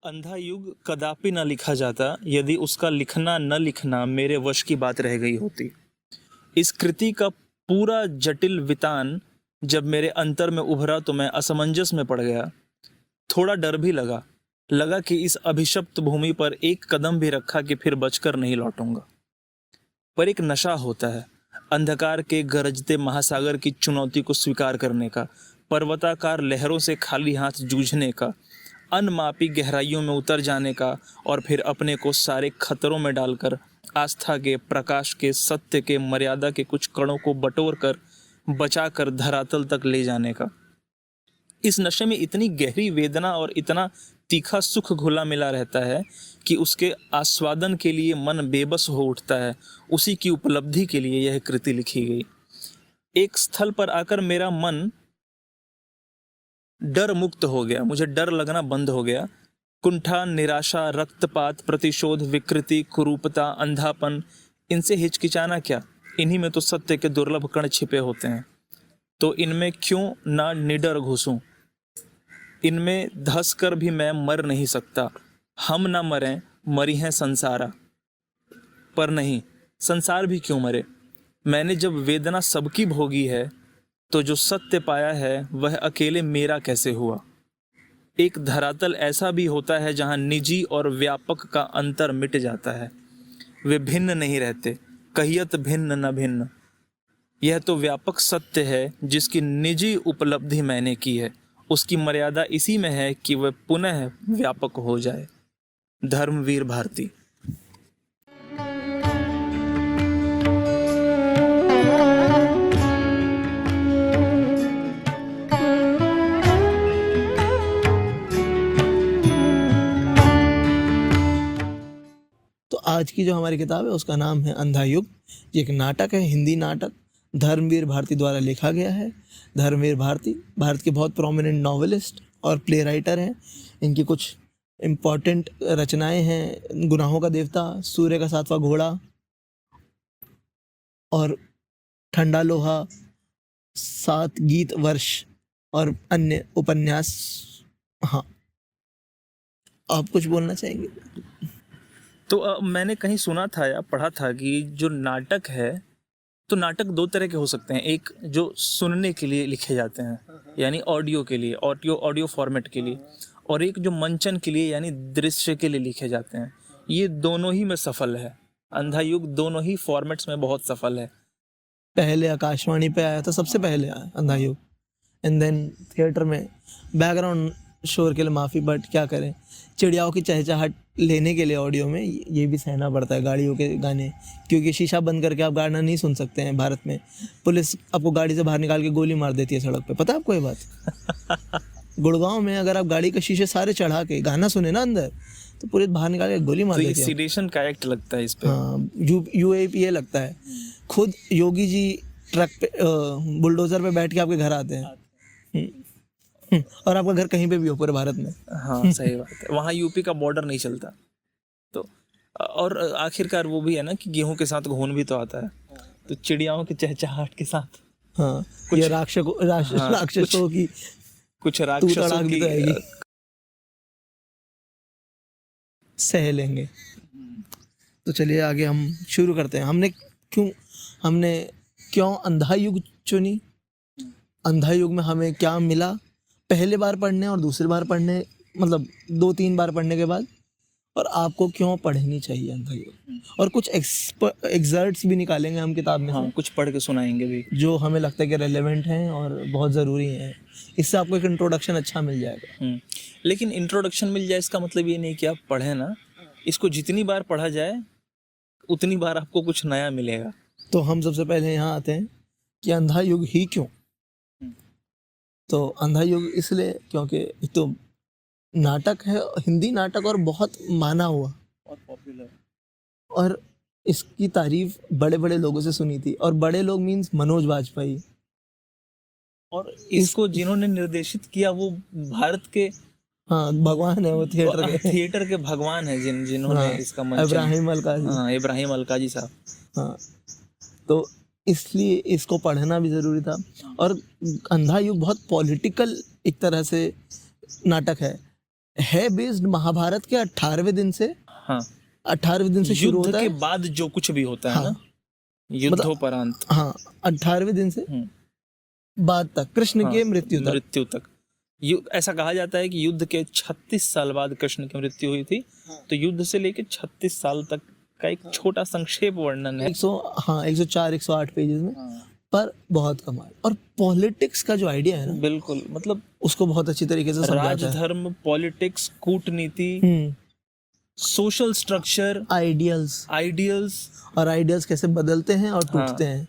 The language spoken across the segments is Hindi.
अंधा युग कदापि न लिखा जाता यदि उसका लिखना न लिखना मेरे वश की बात रह गई होती। इस कृति का पूरा जटिल वितान जब मेरे अंतर में उभरा तो मैं असमंजस में पड़ गया। थोड़ा डर भी लगा कि इस अभिशप्त भूमि पर एक कदम भी रखा कि फिर बचकर नहीं लौटूंगा। पर एक नशा होता है अंधकार के गरजते महासागर की चुनौती को स्वीकार करने का, पर्वताकार लहरों से खाली हाथ जूझने का, अनमापी गहराइयों में उतर जाने का और फिर अपने को सारे खतरों में डालकर आस्था के, प्रकाश के, सत्य के, मर्यादा के कुछ कणों को बटोर कर बचाकर धरातल तक ले जाने का। इस नशे में इतनी गहरी वेदना और इतना तीखा सुख घुला मिला रहता है कि उसके आस्वादन के लिए मन बेबस हो उठता है। उसी की उपलब्धि के लिए यह कृति लिखी गई। एक स्थल पर आकर मेरा मन डर मुक्त हो गया, मुझे डर लगना बंद हो गया। कुंठा, निराशा, रक्तपात, प्रतिशोध, विकृति, कुरूपता, अंधापन, इनसे हिचकिचाना क्या? इन्हीं में तो सत्य के दुर्लभ कण छिपे होते हैं। तो इनमें क्यों ना निडर घुसूं? इनमें धस कर भी मैं मर नहीं सकता। हम ना मरें, मरी हैं संसारा। पर नहीं, संसार भी क्यों मरे? मैंने जब वेदना सबकी भोगी है तो जो सत्य पाया है वह अकेले मेरा कैसे हुआ? एक धरातल ऐसा भी होता है जहां निजी और व्यापक का अंतर मिट जाता है। वे भिन्न नहीं रहते, कहियत भिन्न न भिन्न। यह तो व्यापक सत्य है जिसकी निजी उपलब्धि मैंने की है। उसकी मर्यादा इसी में है कि वह पुनः व्यापक हो जाए। धर्मवीर भारती। तो आज की जो हमारी किताब है उसका नाम है अंधा युग। ये एक नाटक है, हिंदी नाटक, धर्मवीर भारती द्वारा लिखा गया है। धर्मवीर भारती भारत के बहुत प्रोमिनेंट नॉवेलिस्ट और प्ले राइटर हैं। इनकी कुछ इम्पॉर्टेंट रचनाएं हैं: गुनाहों का देवता, सूर्य का सातवां घोड़ा और ठंडा लोहा, 7 गीत वर्ष और अन्य उपन्यास। हाँ, आप कुछ बोलना चाहेंगे? तो मैंने कहीं सुना था या पढ़ा था कि जो नाटक है, तो नाटक 2 तरह के हो सकते हैं। एक जो सुनने के लिए लिखे जाते हैं, यानी ऑडियो के लिए, ऑडियो फॉर्मेट के लिए, और एक जो मंचन के लिए यानी दृश्य के लिए लिखे जाते हैं। ये दोनों ही में सफल है। अंधा युग दोनों ही फॉर्मेट्स में बहुत सफल है। पहले आकाशवाणी पे आया था, सबसे पहले आया अंधा युग, एंड देन थिएटर में। बैकग्राउंड शोर के लिए माफ़ी, बट क्या करें, चिड़ियाओं की चहचहाट लेने के लिए ऑडियो में ये भी सहना पड़ता है। गाड़ियों के गाने, क्योंकि शीशा बंद करके आप गाना नहीं सुन सकते हैं भारत में। पुलिस आपको गाड़ी से बाहर निकाल के गोली मार देती है सड़क पे, पता है आपको ये बात? गुड़गांव में अगर आप गाड़ी के शीशे सारे चढ़ा के गाना सुने ना अंदर, तो पुलिस बाहर निकाल के गोली मार तो देती है। सीडेशन का एक्ट लगता है इस पे। हाँ, यूएपीए लगता है। खुद योगी जी ट्रक पे, बुलडोजर पे बैठ के आपके घर आते हैं। और आपका घर कहीं पे भी हो पूरे भारत में। हाँ, सही बात है। वहाँ यूपी का बॉर्डर नहीं चलता। तो और आखिरकार वो भी है ना कि गेहूं के साथ घून भी तो आता है। तो चिड़ियाओं की चहचहाट के साथ हाँ, कुछ ये राक्षसों की कुछ तू राक्षसों तड़ाक भी की तो आएगी, सह लेंगे। तो चलिए आगे हम शुरू करते हैं। हमने क्यों अंधा युग चुनी? अंधा युग में हमें क्या मिला पहले बार पढ़ने और दूसरी बार पढ़ने, मतलब 2-3 बार पढ़ने के बाद, और आपको क्यों पढ़नी चाहिए अंधा युग? और कुछ एक्सर्ट्स भी निकालेंगे हम किताब में हाँ, से, कुछ पढ़ के सुनाएंगे भी। जो हमें लगता है कि रेलेवेंट हैं और बहुत ज़रूरी हैं। इससे आपको एक इंट्रोडक्शन अच्छा मिल जाएगा। लेकिन इंट्रोडक्शन मिल जाए इसका मतलब ये नहीं कि आप पढ़ें ना। इसको जितनी बार पढ़ा जाए उतनी बार आपको कुछ नया मिलेगा। तो हम सबसे पहले यहाँ आते हैं कि अंधा युग ही क्यों? तो अंधा युग इसलिए क्योंकि एक तो नाटक है, हिंदी नाटक, और बहुत माना हुआ और पॉपुलर, और इसकी तारीफ बड़े बड़े लोगों से सुनी थी। और बड़े लोग मीन्स मनोज वाजपेयी। और इसको जिन्होंने निर्देशित किया वो भारत के हाँ, भगवान है वो थिएटर के भगवान है, जिन्होंने हाँ, इसका मंचन। इब्राहिम अलकाजी। हाँ, इब्राहिम अलकाजी साहब। हाँ, तो इसलिए इसको पढ़ना भी ज़रूरी था। और अंधा युग बहुत पॉलिटिकल एक तरह से नाटक है। है बेस्ड महाभारत के 18वें दिन से, हाँ 18वें दिन से शुरू युद्ध होता के है। बाद जो कुछ भी होता है हाँ। ना, युद्धोपरांत, हाँ 18वें दिन से बाद तक, कृष्ण हाँ, के मृत्यु तक। मृत्यु तक। ऐसा कहा जाता है कि युद्ध के 36 साल बाद कृष्ण की मृत्यु हुई थी। तो युद्ध से लेके 36 साल तक का एक छोटा संक्षेप वर्णन है। 104 108 पेजेस में, हाँ, पर बहुत कमाल। और पॉलिटिक्स का जो आइडिया है ना, बिल्कुल, मतलब उसको बहुत अच्छी तरीके से समझाता है। राजधर्म, पॉलिटिक्स, कूटनीति, हम्म, सोशल स्ट्रक्चर, आइडियल्स, आइडियल्स, और आइडियल्स कैसे बदलते हैं और हाँ, टूटते हैं।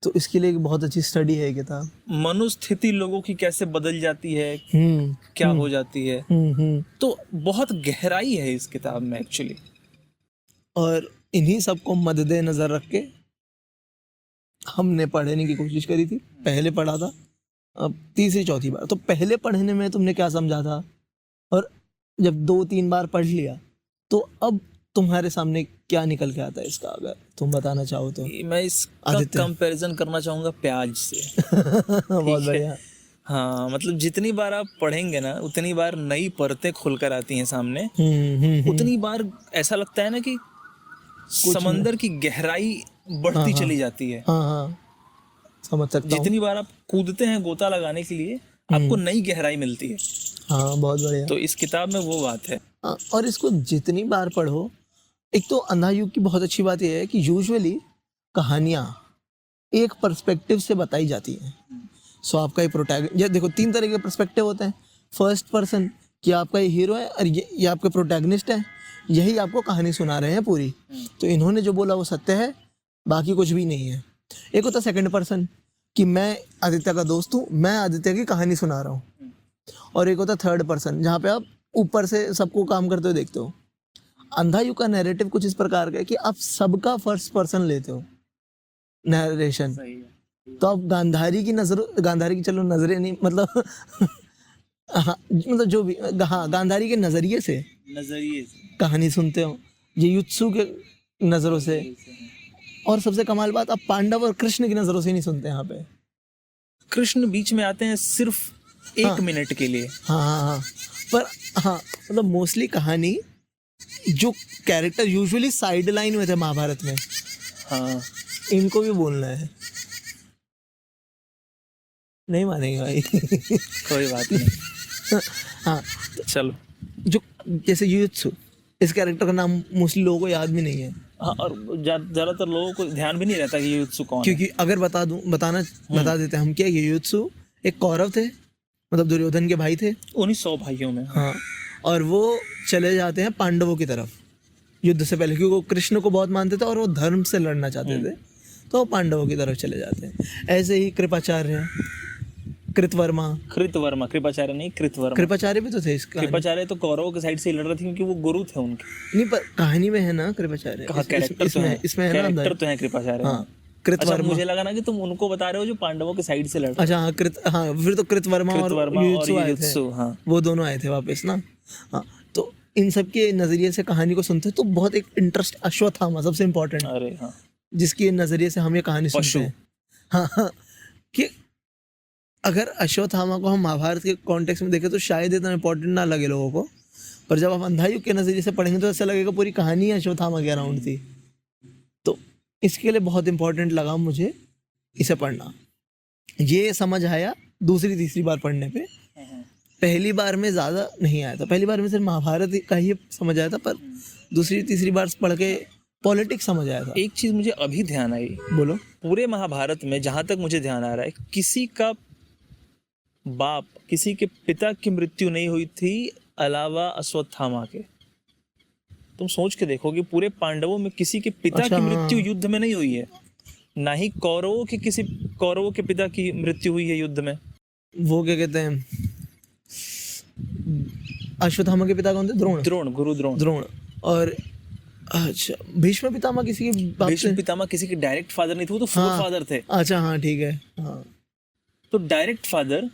तो इसके लिए एक बहुत अच्छी स्टडी है ये किताब। मनोस्थिति लोगों की कैसे बदल जाती है, हम्म, क्या हो जाती है। हम्म। तो बहुत गहराई है इस किताब में एक्चुअली। और इन्हीं सबको मद्दे नजर रख के हमने पढ़ने की कोशिश करी थी। पहले पढ़ा था, अब तीसरी चौथी बार। तो पहले पढ़ने में तुमने क्या समझा था, और जब 2-3 बार पढ़ लिया तो अब तुम्हारे सामने क्या निकल के आता है इसका, अगर तुम बताना चाहो तो। मैं इसका आदित्य। कंपैरिजन करना चाहूंगा प्याज से। बहुत ठीक है। बढ़िया। हाँ, मतलब जितनी बार आप पढ़ेंगे ना, उतनी बार नई परतें खुलकर आती हैं सामने। उतनी बार ऐसा लगता है ना कि समंदर की गहराई बढ़ती चली जाती है। हाँ हाँ, समझ सकता हूँ। जितनी बार आप कूदते हैं गोता लगाने के लिए, आपको नई गहराई मिलती है। हाँ, बहुत बढ़िया। तो इस किताब में वो बात है। हाँ, और इसको जितनी बार पढ़ो, एक तो अंधा युग की बहुत अच्छी बात यह है कि यूजुअली कहानियाँ एक पर्सपेक्टिव से बताई जाती हैं। सो आपका ये प्रोटैगनिस्ट, ये देखो 3 तरह के पर्सपेक्टिव होते हैं। फर्स्ट पर्सन, कि आपका ये हीरो है और ये आपके प्रोटैगनिस्ट है, यही आपको कहानी सुना रहे हैं पूरी, तो इन्होंने जो बोला वो सत्य है, बाकी कुछ भी नहीं है। एक होता है सेकंड पर्सन, कि मैं आदित्य का दोस्त हूँ, मैं आदित्य की कहानी सुना रहा हूँ। और एक होता है थर्ड पर्सन, जहाँ पे आप ऊपर से सबको काम करते हुए देखते हो। अंधा युग का नैरेटिव कुछ इस प्रकार का है कि आप सबका फर्स्ट पर्सन लेते हो नैरेशन। तो आप गांधारी की चलो नजरें नहीं, मतलब हाँ, मतलब जो भी, हाँ, गांधारी के नजरिए से कहानी सुनते हो, ये युत्सु के नजरों से। और सबसे कमाल बात, आप पांडव और कृष्ण की नजरों से नहीं सुनते यहाँ पे। कृष्ण बीच में आते हैं सिर्फ 1 मिनट के लिए। हाँ, पर हाँ, मतलब मोस्टली कहानी जो कैरेक्टर यूजुअली साइड लाइन में थे महाभारत में, हाँ, इनको भी बोलना है। नहीं मानेंगे भाई। कोई बात नहीं। हाँ, चलो। जो जैसे युत्सु, इस कैरेक्टर का नाम मोस्टली लोगों को याद भी नहीं है। हाँ, और ज्यादातर लोगों को ध्यान भी नहीं रहता कि ये युत्सु कौन है। क्योंकि अगर बता देते हम क्या, ये युत्सु एक कौरव थे, मतलब दुर्योधन के भाई थे, उन्हीं 100 भाइयों में। हाँ, और वो चले जाते हैं पांडवों की तरफ युद्ध से पहले, क्योंकि वो कृष्ण को बहुत मानते थे और वो धर्म से लड़ना चाहते थे, तो वो पांडवों की तरफ चले जाते हैं। ऐसे ही कृपाचार्य, कृतवर्मा, कृपाचार्य नहीं, कृपाचार्य भी तो थे इसका। कृपाचार्य तो कौरवों के साइड से ही लड़ रहे थे, क्योंकि वो गुरु थे उनके। नहीं, पर कहानी में है ना कृपाचार्य, कैरेक्टर इसमें है ना, तो है कृपाचार्य। हाँ, अच्छा, कृतवर्मा। मुझे लगा ना कि तुम उनको बता रहे हो जो पांडवों के साइड से लड़ रहे। अच्छा, हाँ, फिर तो कृतवर्मा और युत्सु, हाँ, वो दोनों आए थे वापस ना। हाँ, तो इन सब के नजरिए से कहानी को सुनते हैं तो बहुत एक इंटरेस्ट। अश्वत्थामा सबसे इम्पोर्टेंट, अरे हाँ, जिसके नजरिए से हम ये कहानी सुनते हैं। हाँ, कि अगर अश्वत्थामा को हम महाभारत के कॉन्टेक्स्ट में देखें तो शायद इतना इम्पोर्टेंट ना लगे लोगों को, पर जब आप अंधा युग के नजरिए से पढ़ेंगे तो ऐसा लगेगा पूरी कहानी अश्वत्थामा के अराउंड थी। तो इसके लिए बहुत इम्पोर्टेंट लगा मुझे इसे पढ़ना। ये समझ आया दूसरी तीसरी बार पढ़ने पे। पहली बार में ज़्यादा नहीं आया था, पहली बार में सिर्फ महाभारत का ही समझ आया था, पर दूसरी तीसरी बार पढ़ के पॉलिटिक्स समझ आया था। एक चीज मुझे अभी ध्यान आई, बोलो। पूरे महाभारत में जहां तक मुझे ध्यान आ रहा है, किसी का बाप, किसी के पिता की मृत्यु नहीं हुई थी अलावा अश्वत्थामा के। तुम सोच के देखो कि पूरे पांडवों में किसी के पिता की मृत्यु युद्ध में नहीं हुई है, ना ही कौरवों के पिता की मृत्यु हुई है युद्ध में। वो क्या कहते हैं, अश्वत्थामा के पिता कौन थे? द्रोण, गुरु द्रोण। और अच्छा, भीष्म पितामह किसी के बाप से? भीष्म पितामह किसी के डायरेक्ट फादर नहीं थे, वो तो फोर फादर थे। अच्छा, हाँ, ठीक है। हाँ, तो डायरेक्ट फादर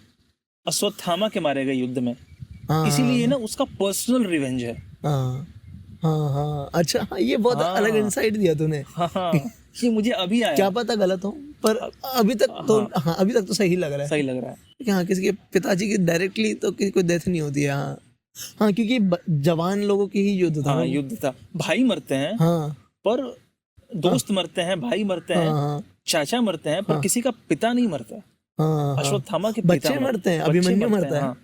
अश्वत्थामा के मारे गए युद्ध में, इसीलिए ना उसका पर्सनल रिवेंज है। हाँ, अच्छा, हाँ, ये बहुत अलग इंसाइट दिया तूने। हाँ, ये मुझे अभी आया। क्या पता गलत हो, पर अभी तक तो सही लग रहा है। सही लग रहा है। हाँ, किसी के पिताजी की डायरेक्टली तो किसी को डेथ नहीं होती है। हाँ, हाँ, क्योंकि जवान लोगों की ही युद्ध था। हाँ, युद्ध था, भाई मरते हैं हाँ पर दोस्त मरते हैं, भाई मरते हैं, हाँ चाचा मरते हैं, पर किसी का पिता नहीं मरता। हाँ। अश्वत्थामा के पिता बच्चे मरते हैं, अभिमन्यु मरता है। हाँ,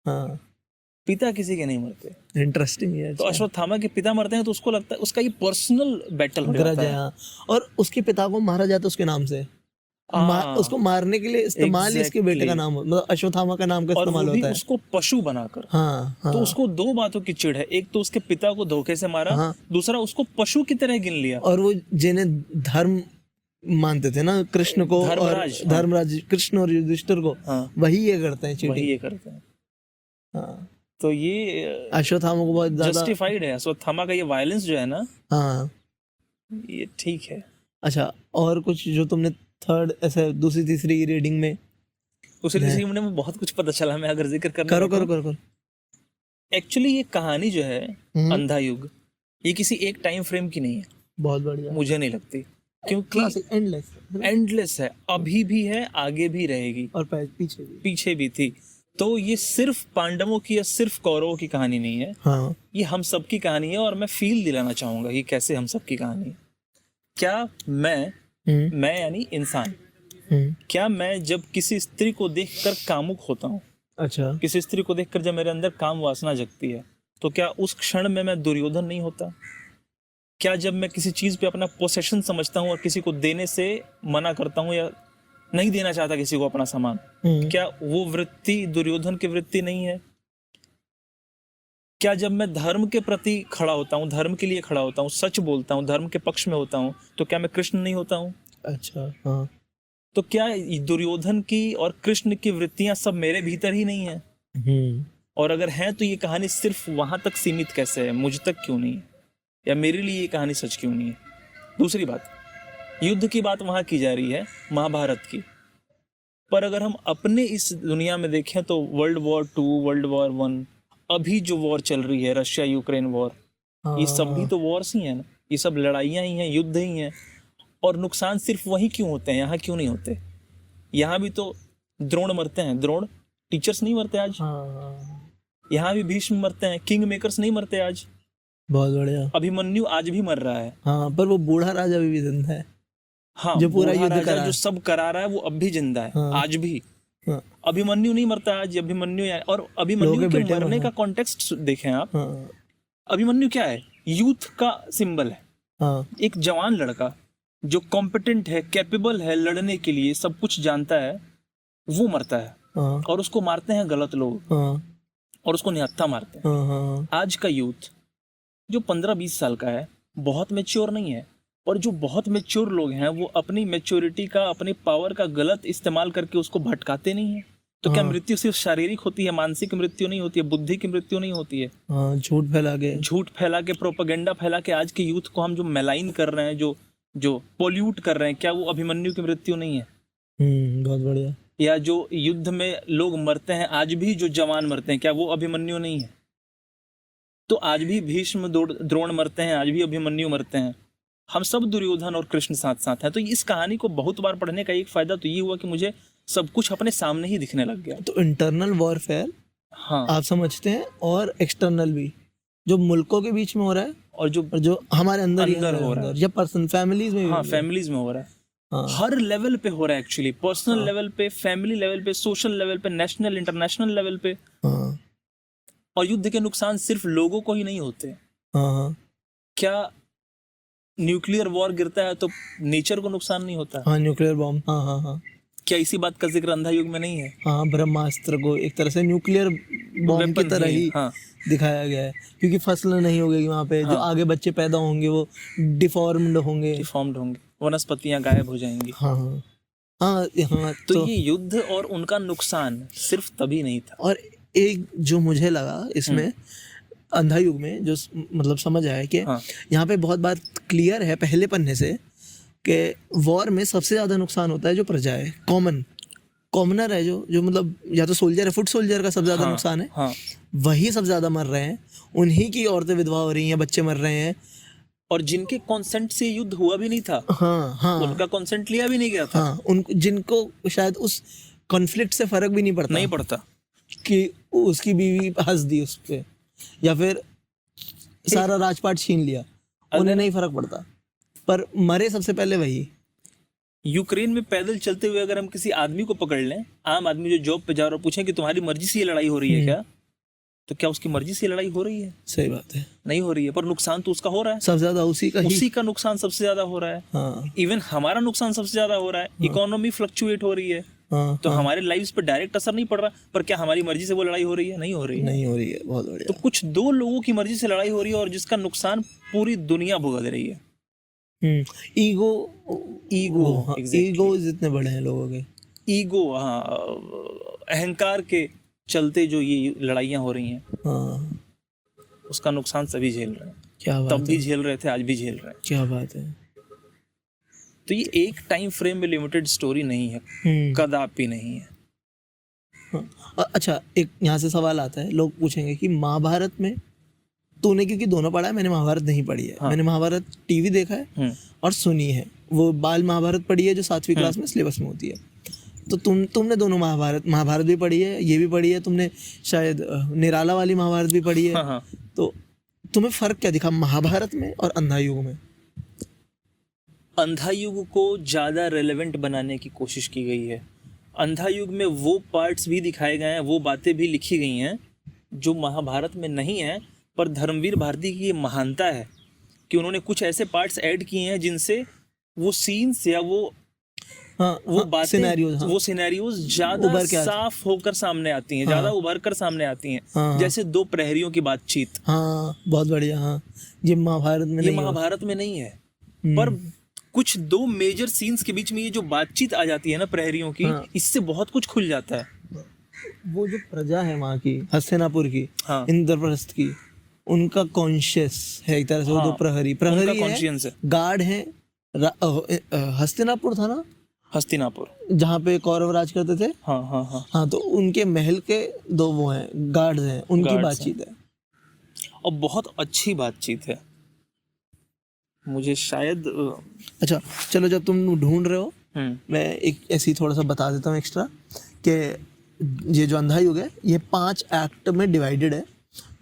हाँ, पिता किसी के नहीं मरते। इंटरेस्टिंग है। तो अश्वत्थामा के पिता मरते हैं तो उसको लगता है उसका ये पर्सनल बैटल हो ग्रज जाता है, है। हाँ। और उसके पिता को मारा जाता है उसके नाम से। हाँ, उसको मारने के लिए इस्तेमाल ही इसके बेटे का नाम मतलब अश्वत्थामा का नाम का और इस्तेमाल वो भी होता है। उसको पशु बनाकर। हाँ हाँ तो उसको दो बातों की चिढ़ है, एक तो उसके पिता को धोखे से मारा, हाँ। दूसरा उसको पशु की तरह गिन लिया। और वो जिन्हें धर्म मानते थे ना, कृष्ण को, और धर्मराज, हाँ। धर्मराज कृष्ण और युधिष्ठिर को, हाँ, वही ये करते हैं, वही चीटिंग। ये करते हैं। हाँ, तो ये अश्वत्थामा को बहुत ज्यादा। जस्टिफाइड है अश्वत्थामा का ये वायलेंस जो है ना, हाँ। ये ठीक है। अच्छा, और कुछ जो तुमने थर्ड ऐसे दूसरी तीसरी रीडिंग में? उसी तीसरी में बहुत कुछ पता चला, मैं अगर जिक्र करना करो करो करो करो। एक्चुअली ये कहानी जो है हम्म। अंधा युग, ये किसी एक टाइम फ्रेम की नहीं है, बहुत बढ़िया। मुझे नहीं लगती, क्योंकि क्लासिक, एंडलेस, एंडलेस है, अभी भी है, आगे भी रहेगी, और पीछे भी। पीछे भी थी। तो ये सिर्फ पांडवों की या सिर्फ कौरवों की कहानी नहीं है, हाँ। ये हम सब की कहानी है। और मैं फील दिलाना चाहूंगा कि कैसे हम सब की कहानी है। क्या मैं यानी इंसान, क्या मैं जब किसी स्त्री को देखकर कामुक होता हूँ, अच्छा। किसी स्त्री को देखकर जब मेरे अंदर काम वासना जगती है, तो क्या उस क्षण में मैं दुर्योधन नहीं होता? क्या जब मैं किसी चीज पे अपना पोसेशन समझता हूँ और किसी को देने से मना करता हूँ या नहीं देना चाहता किसी को अपना सामान, क्या वो वृत्ति दुर्योधन की वृत्ति नहीं है? क्या जब मैं धर्म के प्रति खड़ा होता हूँ, धर्म के लिए खड़ा होता हूँ, सच बोलता हूँ, धर्म के पक्ष में होता हूँ, तो क्या मैं कृष्ण नहीं होता हूँ? अच्छा, हाँ। तो क्या दुर्योधन की और कृष्ण की वृत्तियां सब मेरे भीतर ही नहीं है? और अगर हैं तो ये कहानी सिर्फ वहां तक सीमित कैसे है, मुझ तक क्यों नहीं है, या मेरे लिए ये कहानी सच क्यों नहीं है? दूसरी बात, युद्ध की बात वहां की जा रही है, महाभारत की, पर अगर हम अपने इस दुनिया में देखें तो वर्ल्ड वॉर 2, वर्ल्ड वॉर 1, अभी जो वॉर चल रही है रशिया यूक्रेन वॉर, ये सब भी तो वॉर्स ही है ना, ये सब लड़ाइयाँ ही हैं, युद्ध ही हैं। और नुकसान सिर्फ वही क्यों होते हैं, यहाँ क्यों नहीं होते? यहाँ भी तो द्रोण मरते हैं, द्रोण टीचर्स नहीं मरते आज, यहाँ भी भीष्म मरते हैं, किंग मेकर्स नहीं मरते आज। बहुत बढ़िया। अभिमन्यु आज भी मर रहा है। हाँ, पर वो बूढ़ा राजा भी जिंदा है। हाँ, जो पूरा बूढ़ा युद्ध राजा करा जो सब करा रहा है वो अब भी जिंदा है। हाँ। आज भी हाँ। अभिमन्यु नहीं मरता आज, अभिमन्यु और लोगों अभिमन्यु के के बेटे मरने हैं। का कॉन्टेक्स्ट देखें आप। हाँ अभिमन्यु क्या है? यूथ का सिंबल है। हाँ एक जवान लड़का जो कॉम्पिटेंट है, कैपेबल है लड़ने के लिए, सब कुछ जानता है, वो मरता है। हाँ और उसको मारते हैं गलत लोग, हाँ और उसको निहत्था मारते हैं। हाँ। आज का यूथ जो 15-20 साल का है बहुत मैच्योर नहीं है, और जो बहुत मैच्योर लोग हैं वो अपनी मैच्योरिटी का, अपनी पावर का गलत इस्तेमाल करके उसको भटकाते नहीं है। तो क्या मृत्यु सिर्फ शारीरिक होती है, मानसिक मृत्यु नहीं होती है, बुद्धि की मृत्यु नहीं होती है? हाँ, झूठ फैला के प्रोपेगेंडा फैला के आज के यूथ को हम जो मेलाइन कर रहे हैं, जो पोल्यूट कर रहे हैं, क्या वो अभिमन्यु की मृत्यु नहीं है? बहुत बढ़िया। या जो युद्ध में लोग मरते हैं आज भी, जो जवान मरते हैं, क्या वो अभिमन्यु नहीं है? तो आज भी भीष्म द्रोण मरते हैं, आज भी अभिमन्यु मरते हैं, हम सब दुर्योधन और कृष्ण साथ साथ हैं। तो इस कहानी को बहुत बार पढ़ने का एक फायदा तो ये हुआ कि मुझे सब कुछ अपने सामने ही दिखने लग गया। तो इंटरनल वॉरफेयर, हाँ, आप समझते हैं, और एक्सटर्नल भी, जो मुल्कों के बीच में हो रहा है और जो हमारे अंदर हो रहा है, या पर्सन फैमिलीज में, हाँ फैमिलीज में हो रहा है। हाँ। हर लेवल पे हो रहा है एक्चुअली, पर्सनल लेवल पे, फैमिली लेवल पे, सोशल लेवल पे, नेशनल इंटरनेशनल लेवल पे। हाँ और युद्ध के नुकसान सिर्फ लोगों को ही नहीं होते। हाँ क्या न्यूक्लियर वॉर गिरता है तो नेचर को नुकसान नहीं होता? हाँ, न्यूक्लियर बॉम्ब, हाँ हाँ हाँ। क्या इसी बात का जिक्र अंधा युग में नहीं है? हाँ, ब्रह्मास्त्र को एक तरह से न्यूक्लियर बॉम्ब की तरह ही हाँ, दिखाया गया है, क्योंकि फसल नहीं होगी वहाँ पे। जो आगे बच्चे पैदा होंगे वो डिफॉर्म्ड होंगे, वनस्पतियां गायब हो जाएंगी। हाँ हाँ हाँ हाँ। तो ये युद्ध और उनका नुकसान सिर्फ तभी नहीं था। और एक जो मुझे लगा इसमें अंधा युग में, जो मतलब समझ आया कि यहाँ पे बहुत बात क्लियर है पहले पन्ने से, कि वॉर में सबसे ज्यादा नुकसान होता है जो प्रजा है, कॉमनर है, जो मतलब या तो सोल्जर है, फुट सोल्जर का सबसे ज्यादा नुकसान है। वही सबसे ज्यादा मर रहे हैं, उन्हीं की औरतें विधवा हो रही हैं, बच्चे मर रहे हैं, और जिनके कॉन्सेंट से युद्ध हुआ भी नहीं था। हाँ हाँ, उनका कॉन्सेंट लिया भी नहीं गया था। हाँ, जिनको शायद उस कॉन्फ्लिक्ट से फर्क भी नहीं पड़ता कि उसकी बीवी हंस दी उस पे, या फिर सारा राजपाट छीन लिया, उन्हें नहीं फर्क पड़ता, पर मरे सबसे पहले वही। यूक्रेन में पैदल चलते हुए अगर हम किसी आदमी को पकड़ लें, आम आदमी जो जॉब पे जा रहा है, पूछें कि तुम्हारी मर्जी से ये लड़ाई हो रही है क्या, तो क्या उसकी मर्जी से ये लड़ाई हो रही है? सही बात है, नहीं हो रही है, पर नुकसान तो उसका हो रहा है। सबसे ज्यादा उसी का नुकसान सबसे ज्यादा हो रहा है। हाँ इवन हमारा नुकसान सबसे ज्यादा हो रहा है। इकोनॉमी फ्लक्चुएट हो रही है, हाँ तो हमारे लाइव्स पर डायरेक्ट असर नहीं पड़ रहा, पर क्या हमारी मर्जी से वो लड़ाई हो रही है? नहीं हो रही है। नहीं हो रही है, बहुत तो बढ़िया। कुछ दो लोगों की मर्जी से लड़ाई हो रही है और जिसका नुकसान पूरी दुनिया भुगत रही है। Ego exactly. ईगो जितने बड़े हैं लोगों के, ईगो, हाँ, अहंकार के चलते जो ये लड़ाइयाँ हो रही हैं, हाँ उसका नुकसान सभी झेल रहे हैं। क्या बात तब भी झेल रहे थे, आज भी झेल रहे हैं। क्या बात है। तो ये एक टाइम फ्रेम में लिमिटेड स्टोरी नहीं है, कदापि नहीं है। हाँ। अच्छा, एक यहाँ से सवाल आता है, लोग पूछेंगे कि महाभारत में तूने, क्योंकि दोनों पढ़ा है, मैंने महाभारत नहीं पढ़ी है। मैंने महाभारत टीवी देखा है और सुनी है, वो बाल महाभारत पढ़ी है जो 7वीं क्लास में सिलेबस में होती है। तो तुमने दोनों महाभारत भी पढ़ी है, ये भी पढ़ी है, तुमने शायद निराला वाली महाभारत भी पढ़ी है। हाँ। तो तुम्हें फर्क क्या दिखा महाभारत में और अंधा युग में? अंधा युग को ज़्यादा रेलेवेंट बनाने की कोशिश की गई है। अंधा युग में वो पार्ट्स भी दिखाए गए हैं, वो बातें भी लिखी गई हैं जो महाभारत में नहीं है, पर धर्मवीर भारती की ये महानता है कि उन्होंने कुछ ऐसे पार्ट्स ऐड किए हैं जिनसे वो सीन्स या वो बातें, वो सिनेरियोज ज़्यादा साफ होकर सामने आती हैं, ज़्यादा उभर कर सामने आती हैं। जैसे दो प्रहरियों की बातचीत, बहुत बढ़िया। ये महाभारत में नहीं है, पर कुछ दो मेजर सीन्स के बीच में ये जो बातचीत आ जाती है ना प्रहरियों की, इससे बहुत कुछ खुल जाता है। वो जो प्रजा है वहाँ की, हस्तिनापुर की, इंद्रप्रस्थ की, उनका कॉन्शियस है एक तरह से। वो दो प्रहरी है, गार्ड है। हस्तिनापुर था ना, हस्तिनापुर जहाँ पे कौरव राज करते थे। हाँ, तो उनके महल के दो वो हैं, गार्ड्स हैं, उनकी बातचीत है और बहुत अच्छी बातचीत है। मुझे शायद अच्छा चलो, जब तुम ढूंढ रहे हो, मैं एक ऐसी थोड़ा सा बता देता हूँ एक्स्ट्रा, कि ये जो अंधा युग है ये 5 एक्ट में डिवाइडेड है।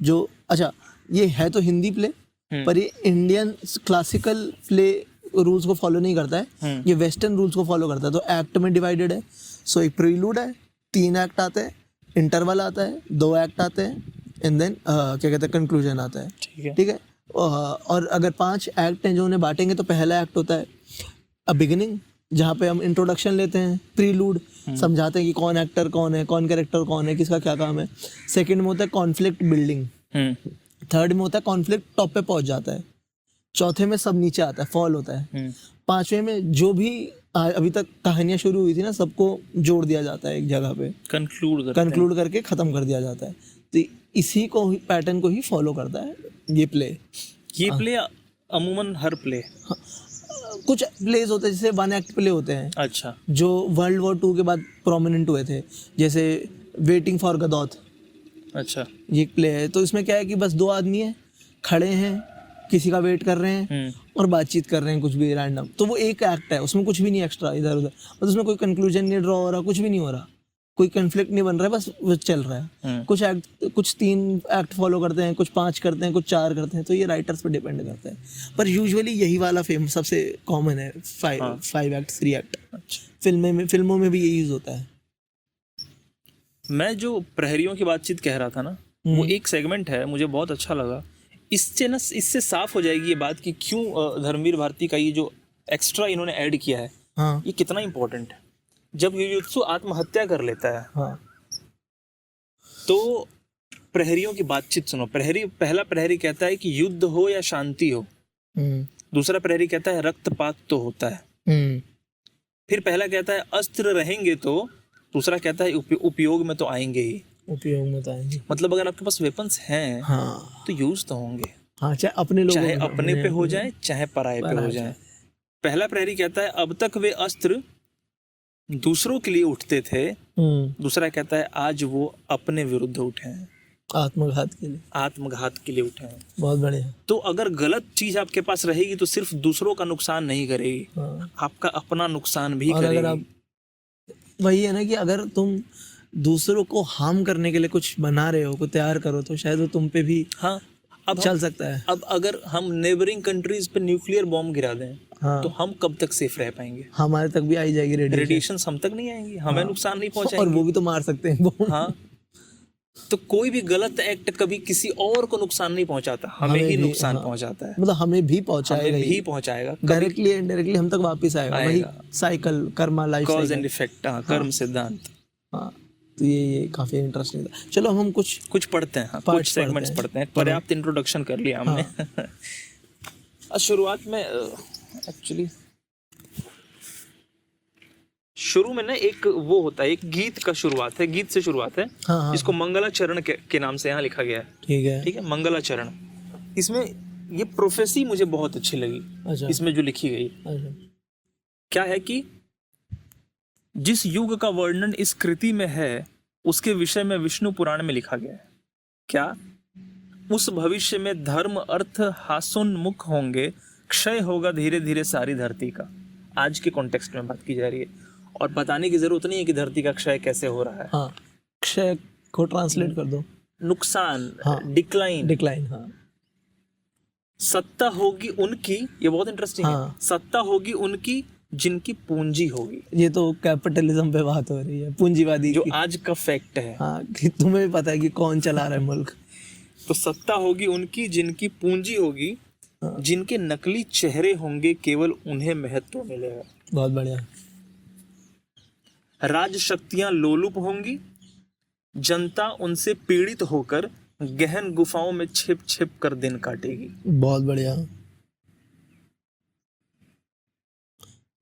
जो अच्छा, ये है तो हिंदी प्ले, पर ये इंडियन क्लासिकल प्ले रूल्स को फॉलो नहीं करता है, ये वेस्टर्न रूल्स को फॉलो करता है। तो एक्ट में डिवाइडेड है। सो एक प्रीलूड है, 3 एक्ट आते हैं, इंटरवल आता है, 2 एक्ट आते हैं, एंड देन क्या कहते हैं, कंक्लूजन आता है। ठीक है। और अगर 5 एक्ट हैं जो उन्हें बांटेंगे, तो पहला एक्ट होता है अ बिगिनिंग, जहाँ पे हम इंट्रोडक्शन लेते हैं, प्रीलूड, समझाते हैं कि कौन एक्टर कौन है, कौन कैरेक्टर कौन है, किसका क्या काम है। सेकंड में होता है कॉन्फ्लिक्ट बिल्डिंग। थर्ड में होता है कॉन्फ्लिक्ट टॉप पे पहुंच जाता है। चौथे में सब नीचे आता है, फॉल होता है। 5वें में जो भी अभी तक कहानियां शुरू हुई थी ना, सबको जोड़ दिया जाता है एक जगह पे, कंक्लूड करके खत्म कर दिया जाता है। तो इसी को ही, पैटर्न को ही फॉलो करता है ये प्ले। अमूमन हर प्ले, कुछ प्लेस होते हैं जैसे 1 एक्ट प्ले होते हैं, अच्छा, जो वर्ल्ड वॉर 2 के बाद प्रोमिनेंट हुए थे, जैसे वेटिंग फॉर गदौत। अच्छा, ये एक प्ले है। तो इसमें क्या है कि बस 2 आदमी हैं, खड़े हैं, किसी का वेट कर रहे हैं और बातचीत कर रहे हैं, कुछ भी रैंडम। तो वो एक एक्ट है, उसमें कुछ भी नहीं एक्स्ट्रा इधर उधर, मतलब उसमें कोई कंक्लूजन नहीं ड्रॉ हो रहा, कुछ भी नहीं हो रहा, कोई कन्फ्लिक्ट नहीं बन रहा है, बस वो चल रहा है। कुछ 3 एक्ट फॉलो करते हैं, कुछ 5 करते हैं, कुछ 4 करते हैं। तो ये राइटर्स पर डिपेंड करता है, पर यूजुअली यही वाला सबसे कॉमन है, 5 एक्ट 3 एक्ट। फिल्मों में भी ये यूज होता है। मैं जो प्रहरियों की बातचीत कह रहा था ना, वो एक सेगमेंट है, मुझे बहुत अच्छा लगा। इससे साफ हो जाएगी ये बात कि क्यों धर्मवीर भारती का ये जो एक्स्ट्रा इन्होंने ऐड किया है, ये कितना इंपॉर्टेंट है। जब युयुत्सु आत्महत्या कर लेता है, तो प्रहरियों की बातचीत सुनो। पहला प्रहरी कहता है कि युद्ध हो या शांति हो। दूसरा प्रहरी कहता है रक्तपात तो होता है। फिर पहला कहता है अस्त्र रहेंगे तो, दूसरा कहता है उपयोग में तो आएंगे ही। मतलब अगर आपके पास वेपन्स हैं, तो यूज तो होंगे, चाहे अपने पे हो जाए, चाहे पराये पे हो जाए। पहला प्रहरी कहता है अब तक वे अस्त्र दूसरों के लिए उठते थे। दूसरा कहता है आज वो अपने विरुद्ध उठे हैं, आत्मघात के लिए उठे हैं। बहुत बढ़िया। तो अगर गलत चीज आपके पास रहेगी तो सिर्फ दूसरों का नुकसान नहीं करेगी, आपका अपना नुकसान भी करेगी। वही है ना कि अगर तुम दूसरों को हार्म करने के लिए कुछ बना रहे हो, कुछ तैयार करो, तो शायद वो तुम पे भी हाँ, अब चल सकता है। अब अगर हम नेबरिंग कंट्रीज पे न्यूक्लियर बॉम्ब गिरा दें हाँ, तो हम कब तक सेफ रह पाएंगे? हमारे तक भी आई जाएगी रेडिएशन, रेडिएशन हम तक नहीं आएंगी, हमें नुकसान नहीं और पहुंचाएंगे। वो भी तो मार सकते हैं वो। हाँ, तो कोई भी गलत एक्ट कभी किसी और को नुकसान नहीं पहुंचाता, हमें ही भी, नुकसान हाँ, पहुंचाता है, मतलब हमें भी हमें पहुंचाएगा भी पहुंचाएगा। डायरेक्टली इनडायरेक्टली हम तक वापस आएगा, वही cycle, Karma, life cause cycle. And effect, कर्म सिद्धांत। हाँ, तो ये काफी इंटरेस्टिंग था। चलो हम कुछ पढ़ते हैं, हाँ, Parts कुछ सेगमेंट्स पढ़ते हैं। पढ़ते हैं। पर्याप्त इंट्रोडक्शन कर लिया हमने। शुरुआत में एक्चुअली शुरू में ना एक वो होता है, एक गीत का शुरुआत है, गीत से शुरुआत है, हाँ, हाँ, जिसको मंगलाचरण के नाम से यहाँ लिखा गया है। ठीक है। ठीक है, मंगलाचरण। इसमें ये प्रोफेसी मुझे बहुत अच्छी लगी, अच्छा, इसमें जो लिखी गई। अच्छा, क्या है कि जिस युग का वर्णन इस कृति में है उसके विषय में विष्णु पुराण में लिखा गया है। क्या? उस भविष्य में धर्म अर्थ हासोन्मुख होंगे, क्षय होगा धीरे धीरे सारी धरती का। आज के कॉन्टेक्स्ट में बात की जा रही है, और बताने की जरूरत नहीं है कि धरती का क्षय कैसे हो रहा है। हाँ, क्षय को ट्रांसलेट कर दो, नुकसान, हाँ, डिक्लाइन। डिक्लाइन। हाँ, सत्ता होगी उनकी, ये बहुत इंटरेस्टिंग है, हाँ, सत्ता होगी उनकी जिनकी पूंजी होगी। ये तो कैपिटलिज्म पे बात हो रही है, पूंजीवादी जो की। आज का फैक्ट है। हाँ, कि तुम्हें भी पता है कि कौन चला रहा है मुल्क। तो सत्ता होगी उनकी जिनकी पूंजी होगी, हाँ, जिनके नकली चेहरे होंगे केवल उन्हें महत्व मिलेगा। बहुत बढ़िया। राज शक्तियां लोलुप होंगी, जनता उनसे पीड़ित होकर गहन गुफाओं में छिप छिप कर दिन काटेगी। बहुत बढ़िया,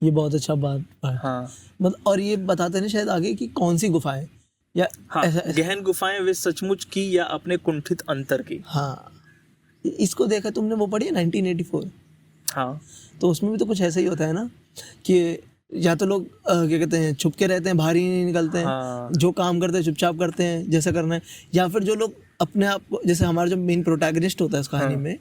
ये बहुत अच्छा बात है। हाँ, मतलब और ये बताते हैं शायद आगे कि कौन सी गुफाएं, या हाँ, गहन गुफाएं वे सचमुच की या अपने कुंठित अंतर की। हाँ, इसको देखा तुमने, वो पढ़ी है 1984? हाँ, तो उसमें भी तो कुछ ऐसा ही होता है ना, कि या तो लोग क्या कहते हैं, छुप के रहते हैं, बाहर ही नहीं निकलते हैं, हाँ, जो काम करते हैं चुपचाप करते हैं जैसा करना है, या फिर जो लोग अपने आप को, जैसे हमारा जो मेन प्रोटैगनिस्ट होता है इस कहानी में,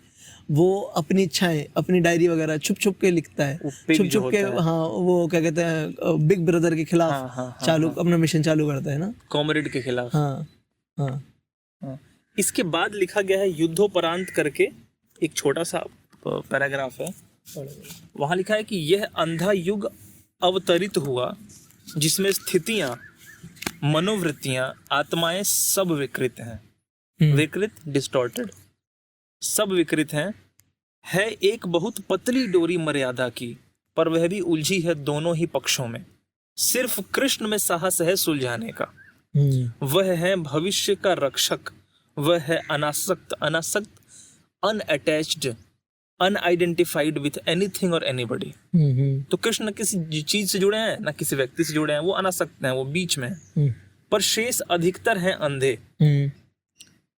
वो अपनी इच्छाएं, अपनी डायरी वगैरह छुप छुप के लिखता है, छुप छुप के, हाँ, वो क्या कहते हैं, बिग ब्रदर के खिलाफ हाँ, हाँ, चालू अपना मिशन चालू करता है ना, कॉमरेड के खिलाफ। हाँ, हाँ, हाँ। इसके बाद लिखा गया है युद्धोपरांत करके एक छोटा सा पैराग्राफ है, वहां लिखा है कि यह अंधा युग अवतरित हुआ जिसमें स्थितियां, मनोवृत्तियां, आत्माएं सब विकृत हैं। विकृत, डिस्टॉर्टेड, सब विकृत हैं। है एक बहुत पतली डोरी मर्यादा की, पर वह भी उलझी है दोनों ही पक्षों में। सिर्फ कृष्ण में साहस है सुलझाने का। वह है भविष्य का रक्षक, वह है अनासक्त, अनअटैच्ड, अनआइडेंटिफाइड विथ एनीथिंग और एनीबॉडी। तो कृष्ण न किसी चीज से जुड़े हैं, ना किसी व्यक्ति से जुड़े हैं, वो अनासक्त हैं, वो बीच में हैं। पर शेष अधिकतर हैं अंधे,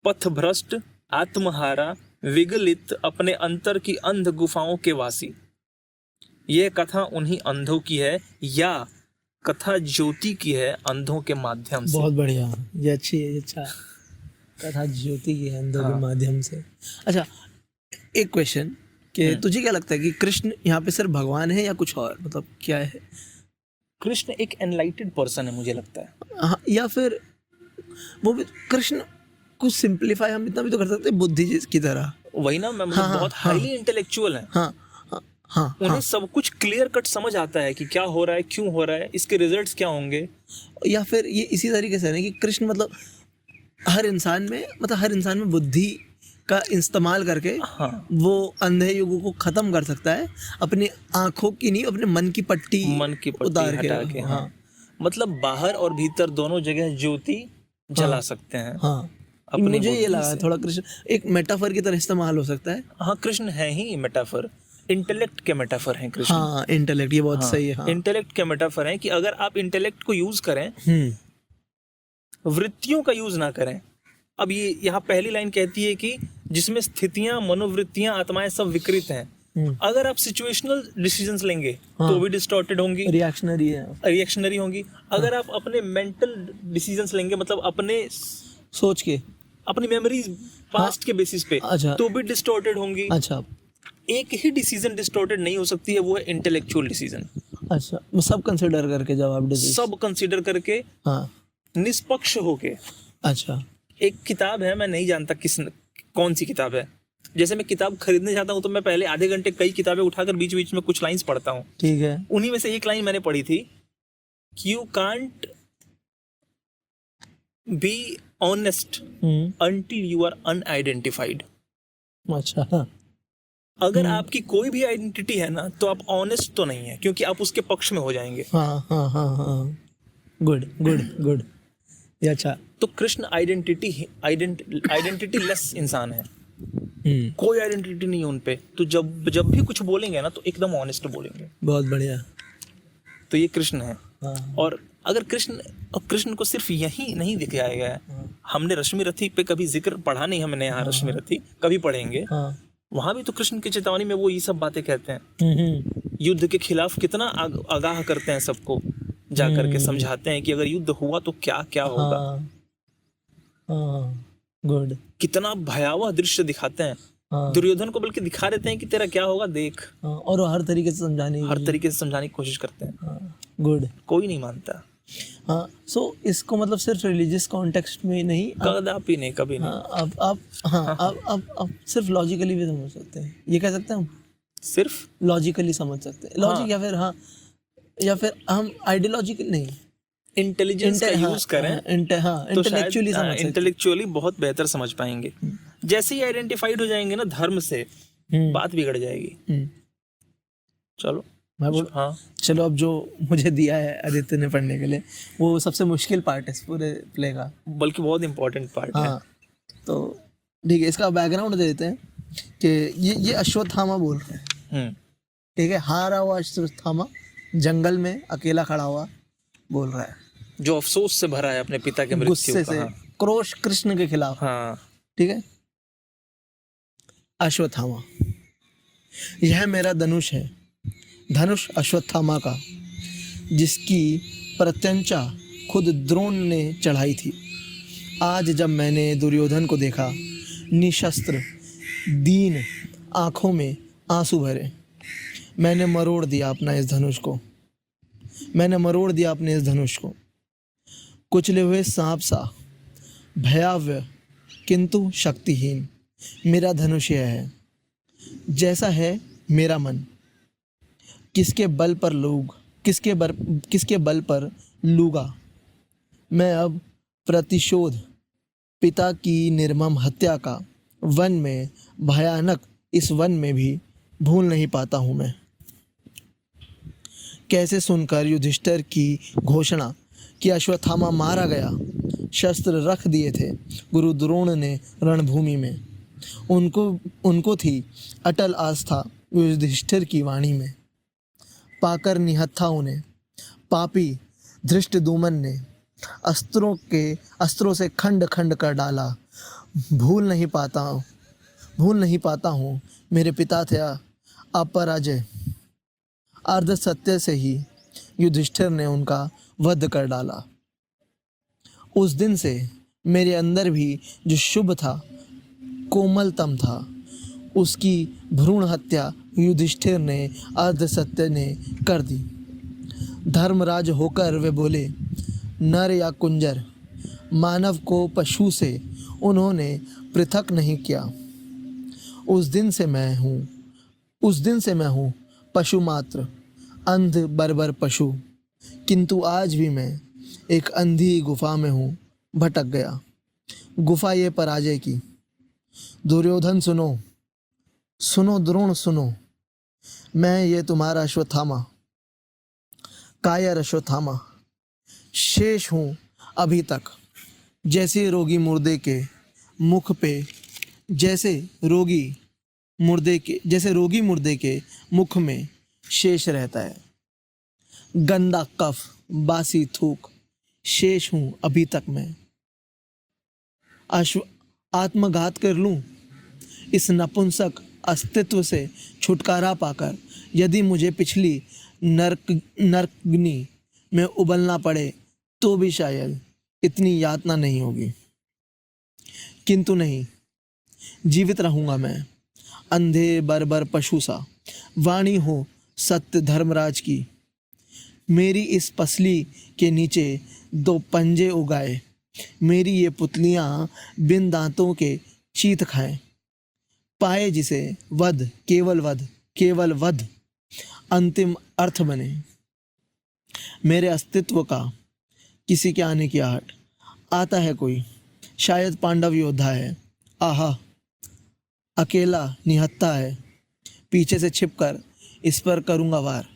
पथभ्रष्ट, आत्महारा, विगलित, अपने अंतर की अंध गुफाओं के वासी। यह कथा उन्हीं अंधों की है, या कथा ज्योति की है अंधों के माध्यम से। बहुत बढ़िया, ये अच्छी है, अच्छा, कथा ज्योति की है अंधों के माध्यम से। अच्छा, एक क्वेश्चन, कि तुझे क्या लगता है कि कृष्ण यहाँ पे सिर्फ भगवान है या कुछ और, मतलब क्या है? कृष्ण एक एनलाइटेड पर्सन है मुझे लगता है। हाँ, या फिर वो भी कृष्ण कुछ सिंपलीफाई हम इतना भी तो कर सकते हैं, बुद्धि की तरह। वही ना, मैं मतलब बहुत हाईली इंटेलेक्चुअल है। हाँ, हाँ, हाँ, उन्हें सब कुछ क्लियर कट समझ आता है कि क्या हो रहा है, क्यों हो रहा है, इसके रिजल्ट्स क्या होंगे। या फिर ये इसी तरीके से है ना कि कृष्ण मतलब हर इंसान में बुद्धि का इस्तेमाल करके, हाँ, वो अंधे युगों को खत्म कर सकता है, अपनी आंखों की नहीं, अपने मन की पट्टी उतार के, हटा के। हाँ, मतलब बाहर और भीतर दोनों जगह ज्योति जला सकते हैं। हाँ, मुझे ये लगा थोड़ा कृष्ण एक मेटाफर की तरह इस्तेमाल हो सकता है। हाँ, कृष्ण है ही मेटाफर, इंटेलेक्ट के मेटाफर हैं कृष्ण। हाँ, इंटेलेक्ट, ये बहुत सही है। हाँ, इंटेलेक्ट के मेटाफर हैं कि अगर आप इंटेलेक्ट को यूज करें, वृत्तियों का यूज ना करें। अब ये यहाँ पहली लाइन कहती है कि जिसमें स्थितियां, मनोवृत्तियां, आत्माएं सब विकृत हैं। अगर आप सिचुएशनल डिसीजंस लेंगे तो भी डिस्टॉर्टेड होंगी, रिएक्शनरी होंगी। अगर आप अपने मेंटल डिसीजंस लेंगे, मतलब अपने सोच के, अपनी मेमोरीज पास्ट के बेसिस पे, अच्छा, तो भी डिस्टॉर्टेड होंगी। अच्छा, एक ही डिसीजन डिस्टॉर्टेड नहीं हो सकती है, वो है इंटेलेक्चुअल डिसीजन। अच्छा, सब कंसीडर करके जब आप सब कंसीडर करके, हाँ, निष्पक्ष होके। अच्छा। एक किताब है, मैं नहीं जानता कौन सी किताब है, जैसे मैं किताब खरीदने जाता हूँ तो मैं पहले आधे घंटे कई किताबें उठाकर बीच बीच में कुछ लाइंस पढ़ता हूँ। ठीक है। उन्हीं में से एक लाइन मैंने पढ़ी थी, you can't be honest until you are unidentified। अच्छा। हाँ। अगर आपकी कोई भी आइडेंटिटी है ना, तो आप ऑनेस्ट तो नहीं है, क्योंकि आप उसके पक्ष में हो जाएंगे। हाँ हाँ हाँ हाँ, गुड गुड गुड, ये अच्छा। तो कृष्ण आइडेंटिटी लेस इंसान है, कोई आइडेंटिटी नहीं है उन पे। तो जब जब भी कुछ बोलेंगे ना, तो एकदम ऑनेस्ट बोलेंगे। बहुत बढ़िया। तो ये कृष्ण है। हाँ। और अगर कृष्ण को सिर्फ यही नहीं दिखाया गया है, हमने रश्मि रथी पे कभी जिक्र पढ़ा नहीं, हमने यहाँ रश्मि रथी कभी पढ़ेंगे, हाँ। वहां भी तो कृष्ण की चेतावनी में वो ये सब बातें कहते हैं। हम्म। युद्ध के खिलाफ कितना आगाह करते हैं सबको, जा करके समझाते हैं कि अगर युद्ध हुआ तो क्या क्या होगा। हाँ हाँ, गुड। कितना भयावह दृश्य दिखाते हैं। हाँ। दुर्योधन को बल्कि दिखा देते हैं कि तेरा क्या होगा देख। हाँ, और वो हर तरीके से समझाने की। हर तरीके से समझाने की कोशिश करते हैं। हाँ, गुड। कोई नहीं मानता। हाँ, सो इसको मतलब सिर्फ रिलीजियस कॉन्टेक्स्ट में नहीं, कदापि नहीं, कभी नहीं। हाँ, आप सिर्फ लॉजिकली भी समझ सकते हैं, ये कह सकते हैं हम, सिर्फ लॉजिकली समझ सकते हैं। लॉजिक या फिर हाँ, या फिर हम आइडियोलॉजिकल नहीं, इंटेलिजेंस का यूज करें तो शायद इंटेलेक्चुअली बहुत बेहतर समझ पाएंगे। जैसे ही आइडेंटिफाइड हो जाएंगे ना धर्म से, बात बिगड़ जाएगी। चलो मैं बोल, हाँ चलो अब जो मुझे दिया है आदित्य ने पढ़ने के लिए, वो सबसे मुश्किल पार्ट है इस पूरे प्ले का, बल्कि बहुत इंपॉर्टेंट पार्ट है। हाँ, तो ठीक है, इसका बैकग्राउंड दे देते हैं कि ये अश्वत्थामा बोल रहे हैं। ठीक है, हारा हुआ अश्वत्थामा जंगल में अकेला खड़ा हुआ बोल रहा है, जो अफसोस से भरा है अपने पिता के मृत्यु गुस्से से, क्रोश कृष्ण के खिलाफ। हाँ। ठीक है, अश्वत्थामा, यह मेरा धनुष है, धनुष अश्वत्थामा का, जिसकी प्रत्यंचा खुद द्रोण ने चढ़ाई थी। आज जब मैंने दुर्योधन को देखा, निशस्त्र, दीन, आंखों में आंसू भरे, मैंने मरोड़ दिया अपना इस धनुष को, मैंने मरोड़ दिया अपने इस धनुष को। कुचले हुए सांप सा, भयावह किंतु शक्तिहीन मेरा धनुष यह है, जैसा है मेरा मन। किसके बल पर लूगा मैं अब प्रतिशोध, पिता की निर्मम हत्या का वन में, भयानक इस वन में भी भूल नहीं पाता हूँ मैं। कैसे सुनकर युधिष्ठिर की घोषणा कि अश्वत्थामा मारा गया, शस्त्र रख दिए थे गुरु द्रोण ने रणभूमि में, उनको थी अटल आस्था युधिष्ठिर की वाणी में। पाकर निहत्था उन्हें पापी धृष्टद्युम्न ने, अस्त्रों से खंड खंड कर डाला। भूल नहीं पाता हूँ मेरे पिता थे अपराजय, अर्ध सत्य से ही युधिष्ठिर ने उनका वध कर डाला। उस दिन से मेरे अंदर भी जो शुभ था, कोमलतम था, उसकी भ्रूण हत्या युधिष्ठिर ने अर्ध सत्य ने कर दी। धर्मराज होकर वे बोले, नर या कुंजर, मानव को पशु से उन्होंने पृथक नहीं किया। उस दिन से मैं हूँ पशु मात्र, अंध बर्बर पशु, किंतु आज भी मैं एक अंधी गुफा में हूँ, भटक गया। गुफा ये पराजय की। दुर्योधन सुनो द्रोण सुनो, मैं ये तुम्हारा अश्वत्थामा, कायर अश्वत्थामा, शेष हूँ अभी तक, जैसे रोगी मुर्दे के मुख में शेष रहता है। गंदा कफ, बासी थूक, शेष हूँ अभी तक मैं। आत्मघात कर लूं इस नपुंसक अस्तित्व से छुटकारा पाकर, यदि मुझे पिछली नरकग्नि में उबलना पड़े तो भी शायद इतनी यातना नहीं होगी, किंतु नहीं, जीवित रहूंगा मैं, अंधे बर्बर पशु सा। वाणी हो सत्य धर्मराज की, मेरी इस पसली के नीचे 2 पंजे उगाए, मेरी ये पुतलियां बिन दांतों के चीत खाएं, पाए जिसे वध केवल वध अंतिम अर्थ बने, मेरे अस्तित्व का किसी के आने की आहट, आता है कोई शायद पांडव योद्धा है, आहा अकेला निहत्था है, पीछे से छिपकर इस पर करूँगा वार,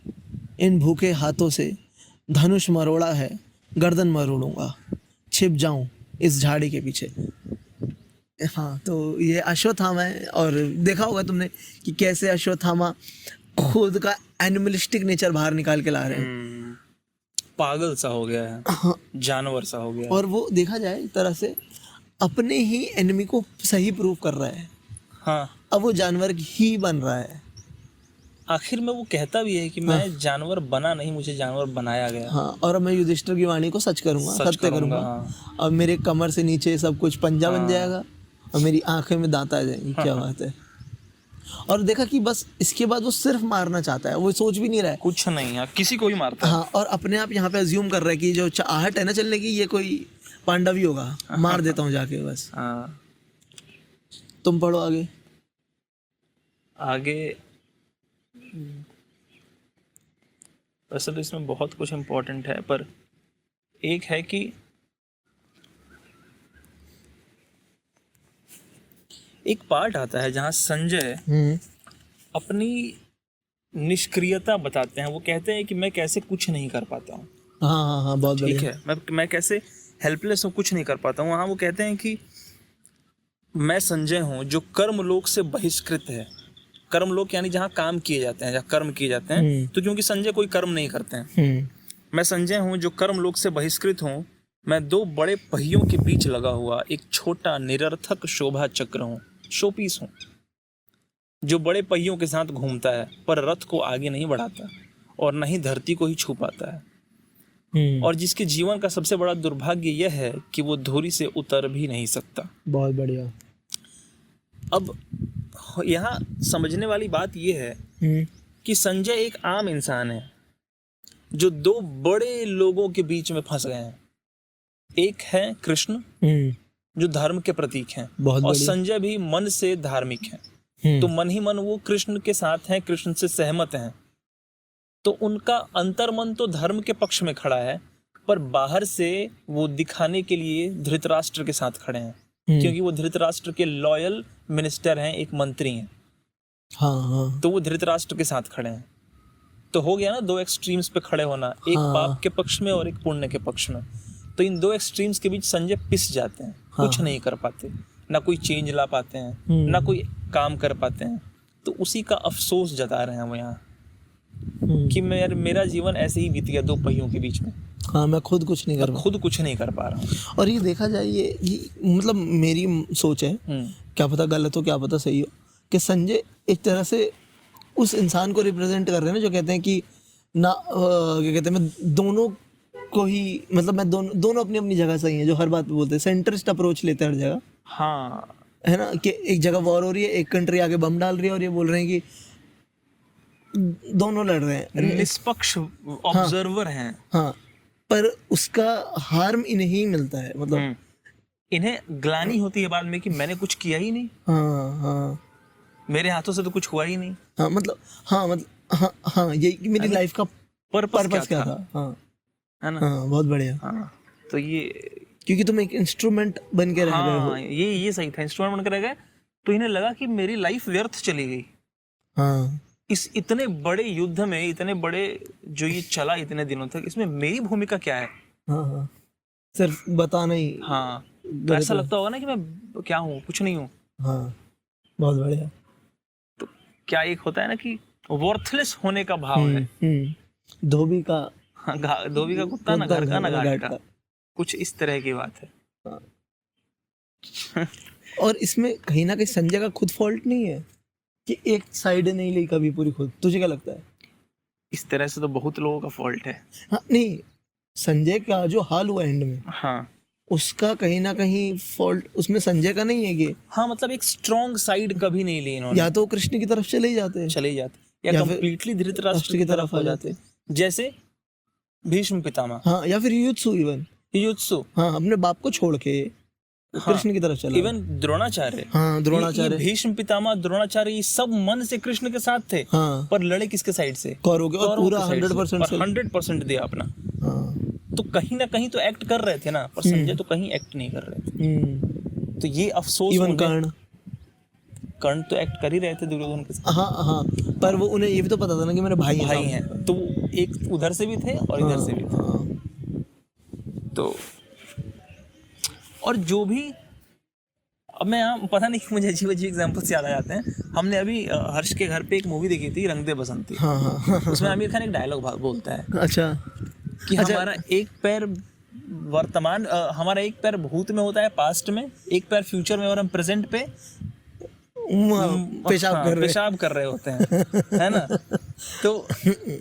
इन भूखे हाथों से धनुष मरोड़ा है, गर्दन मरोड़ूंगा, छिप जाऊं इस झाड़ी के पीछे। हाँ, तो ये अश्वत्थामा है। और देखा होगा तुमने कि कैसे अश्वत्थामा खुद का एनिमलिस्टिक नेचर बाहर निकाल के ला रहे हैं। पागल सा हो गया है, हाँ, जानवर सा हो गया है। और वो देखा जाए एक तरह से अपने ही एनिमी को सही प्रूव कर रहा है। हाँ, अब वो जानवर ही बन रहा है। आखिर में वो कहता भी है कि मैं जानवर बना नहीं, मुझे जानवर बनाया गया। हाँ, और मैं युधिष्ठिर की वाणी को सच करूंगा, सत्य करूंगा। हाँ। और मेरे कमर से नीचे सब कुछ पंजा बन जाएगा और मेरी आंखें में दांत आ जाएंगी। क्या बात है। और देखा कि बस इसके बाद वो सिर्फ मारना चाहता है, वो सोच भी नहीं रहा है कुछ नहीं है, किसी को भी मारता है। हाँ, और अपने आप यहाँ पे अज्यूम कर रहा है कि जो आहट है ना चलने की, ये कोई पांडव ही होगा, मार देता हूँ जाके बस। हाँ, तुम पढ़ो आगे। आगे वैसे तो इसमें बहुत कुछ इम्पोर्टेंट है, पर एक है कि एक पार्ट आता है जहाँ संजय अपनी निष्क्रियता बताते हैं। वो कहते हैं कि मैं कैसे कुछ नहीं कर पाता हूँ। हाँ हाँ हाँ, बहुत ठीक बढ़िया। है, मैं कैसे हेल्पलेस हूँ, कुछ नहीं कर पाता हूँ। वहाँ वो कहते हैं कि मैं संजय हूँ जो कर्मलोक से बहिष्कृत है। कर्मलोक यानी जहाँ काम किए जाते हैं, जहाँ कर्म किए जाते हैं। तो क्योंकि संजय कोई कर्म नहीं करते हैं, मैं संजय हूँ जो कर्मलोक से बहिष्कृत हूँ। मैं 2 बड़े पहियों के बीच लगा हुआ एक छोटा निरर्थक शोभा चक्र हूँ, शोपीस हूँ, जो बड़े पहियों के साथ घूमता है पर रथ को आगे नहीं बढ़ाता और न ही धरती को ही छू पाता है, और जिसके जीवन का सबसे बड़ा दुर्भाग्य यह है कि वो धुरी से उतर भी नहीं सकता। बहुत बढ़िया। अब यहाँ समझने वाली बात यह है कि संजय एक आम इंसान है जो 2 बड़े लोगों के बीच में फंस गए हैं। एक है कृष्ण जो धर्म के प्रतीक हैं, और संजय भी मन से धार्मिक हैं। तो मन ही मन वो कृष्ण के साथ हैं, कृष्ण से सहमत हैं। तो उनका अंतर्मन तो धर्म के पक्ष में खड़ा है, पर बाहर से वो दिखाने के लिए धृतराष्ट्र के साथ खड़े हैं, क्योंकि वो धृतराष्ट्र के लॉयल मिनिस्टर हैं, एक मंत्री हैं। हाँ। तो वो धृतराष्ट्र के साथ खड़े हैं। तो हो गया ना 2 एक्सट्रीम्स पे खड़े होना, एक पाप के पक्ष में और एक पुण्य के पक्ष में। तो इन 2 एक्सट्रीम्स के बीच संजय पिस जाते हैं, कुछ नहीं कर पाते, ना कोई चेंज ला पाते हैं, ना कोई काम कर पाते हैं। तो उसी का अफसोस जता रहे हैं वो यहाँ कि मेरा जीवन ऐसे ही बीत गया 2 पहियों के बीच में। हाँ, मैं खुद कुछ नहीं कर पा रहा हूँ। और ये देखा जाए, ये मतलब मेरी सोच है, क्या पता गलत हो क्या पता सही हो, कि संजय एक तरह से उस इंसान को रिप्रेजेंट कर रहे हैं ना जो कहते हैं कि ना क्या कहते हैं, मैं दोनों को ही, मतलब मैं दोनों अपनी अपनी जगह सही है, जो हर बात पे बोलते हैं, सेंटरिस्ट अप्रोच लेते हैं हर जगह। हाँ, है ना, कि एक जगह वॉर हो रही है, एक कंट्री आगे बम डाल रही है और ये बोल रहे हैं कि दोनों लड़ रहे हैं, निष्पक्ष ऑब्जर्वर हैं। हाँ, पर उसका हार्म इन्हें ही मिलता है, मतलब इन्हें ग्लानि होती है बाद में कि मैंने कुछ किया ही नहीं। हाँ, मेरे हाथों से तो कुछ हुआ ही नहीं। हाँ, ये मेरी लाइफ का पर्पस क्या था। हाँ, है ना। हाँ, बहुत बढ़िया। हाँ, तो ये क्योंकि तुम एक इंस्ट्रूमेंट बन के रह गए हो। ये सही था, इंस्ट्रूमेंट बन के रह गए। तो इन्हें लगा कि मेरी लाइफ व्यर्थ चली गई। हाँ, इस इतने बड़े युद्ध में, इतने बड़े जो ये चला इतने दिनों तक, इसमें मेरी भूमिका क्या है। हाँ, सिर्फ बताना ही। हाँ, तो ऐसा लगता होगा ना कि मैं क्या हूँ, कुछ नहीं हूँ। हाँ, बहुत बढ़िया। तो क्या एक होता है ना कि वर्थलेस होने का भाव है। धोबी का कुत्ता ना घर का ना घाट का, कुछ इस तरह की बात है। और इसमें कहीं ना कहीं संजय का खुद फॉल्ट नहीं है कि एक साइड नहीं ली कभी पूरी खुद। तुझे क्या लगता है? इस तरह से तो बहुत लोगों का फॉल्ट है। हाँ, नहीं, संजय का जो हाल हुआ एंड में, हाँ, उसका कहीं ना कहीं फॉल्ट उसमें संजय का नहीं है कि हाँ, मतलब एक स्ट्रॉन्ग साइड कभी नहीं ली इन्होंने। या तो कृष्ण की तरफ चले ही जाते या कंप्लीटली धृतराष्ट्र की तरफ हो जाते। जैसे भीष्म पितामह, हाँ, या फिर युयुत्सु इवन, युयुत्सु, हाँ, अपने बाप को छोड़ के कृष्ण की तरफ चला। इवन द्रोणाचार्य, हाँ, द्रोणाचार्य, ये भीष्म पितामह, द्रोणाचार्य, ये सब मन से कृष्ण के साथ थे, हाँ, पर लड़े किसके साइड से? कौरवों के, और कौरवों पूरा के साइड से, 100% और 100% दिया अपना। हाँ, तो कहीं ना कहीं तो एक्ट कर रहे थे ना, पर संजय तो कहीं एक्ट नहीं कर रहे थे। तो ये अफसोस इवन मुझे, कर्ण, कर्ण तो एक्ट कर ही रहे थे दुर्योधन के साथ, हाँ हाँ, पर वो उन्हें ये भी तो पता था ना कि मेरे भाई भाई हैं, तो वो एक उधर से भी थे और इधर से भी थे। हाँ, तो और जो भी, अब मैं यहाँ पता नहीं मुझे अजीब अजीब एग्जाम्पल्स याद आ जाते हैं। हमने अभी हर्ष के घर पे एक मूवी देखी थी, रंग दे बसंती। हाँ, हाँ, उसमें आमिर खान एक डायलॉग बोलता है अच्छा, कि हमारा एक पैर वर्तमान, हमारा एक पैर भूत में होता है, पास्ट में, एक पैर फ्यूचर में, और हम प्रेजेंट पे पेशाब कर रहे, पेशाब कर रहे होते हैं, है ना। तो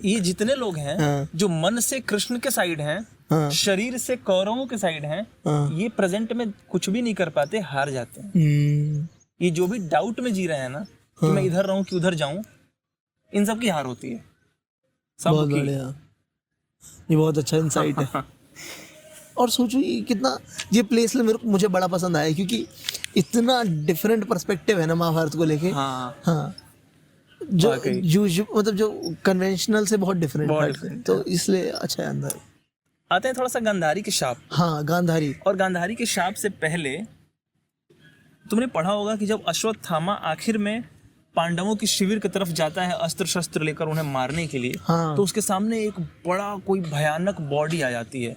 ये जितने लोग हैं हाँ, जो मन से कृष्ण के साइड हैं, हाँ, शरीर से कौरवों के साइड हैं, हाँ, ये प्रेजेंट में कुछ भी नहीं कर पाते, हार जाते हैं। ये जो भी डाउट में जी रहे हैं ना, कि मैं इधर रहूं कि उधर जाऊं, इन सब की हार होती है, बहुत सबकी। बढ़िया, ये बहुत अच्छा इंसाइट है। और सोचो ये कितना, ये प्लेस मुझे बड़ा पसंद आया, क्योंकि इतना डिफरेंट पर्सपेक्टिव है ना महाभारत को लेके। हाँ, हाँ, जो मतलब जो कन्वेंशनल से बहुत डिफरेंट है, तो इसलिए अच्छा है। अंदर आते हैं थोड़ा सा गांधारी के शाप। हाँ, गांधारी, और गांधारी के शाप से पहले तुमने पढ़ा होगा कि जब अश्वत्थामा आखिर में पांडवों की शिविर की तरफ जाता है अस्त्र शस्त्र लेकर उन्हें मारने के लिए, हाँ, तो उसके सामने एक बड़ा कोई भयानक बॉडी आ जाती है,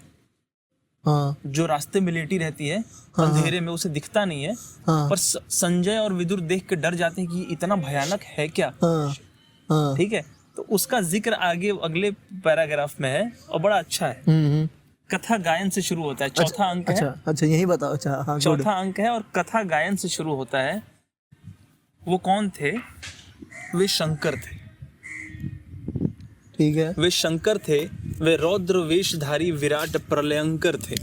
हाँ, जो रास्ते में लेटी रहती है, अंधेरे में, उसे दिखता नहीं है, हाँ, पर संजय और विदुर देख के डर जाते हैं कि इतना भयानक है क्या। हाँ, हाँ, ठीक है, तो उसका जिक्र आगे अगले पैराग्राफ में है और बड़ा अच्छा है। कथा गायन से शुरू होता है, चौथा अंक है। अच्छा, यही बताओ। अच्छा, हाँ, चौथा अंक है और कथा गायन से शुरू होता है। वो कौन थे? वे शंकर थे। ठीक है, वे शंकर थे, वे रौद्र वेशधारी विराट प्रलयंकर थे,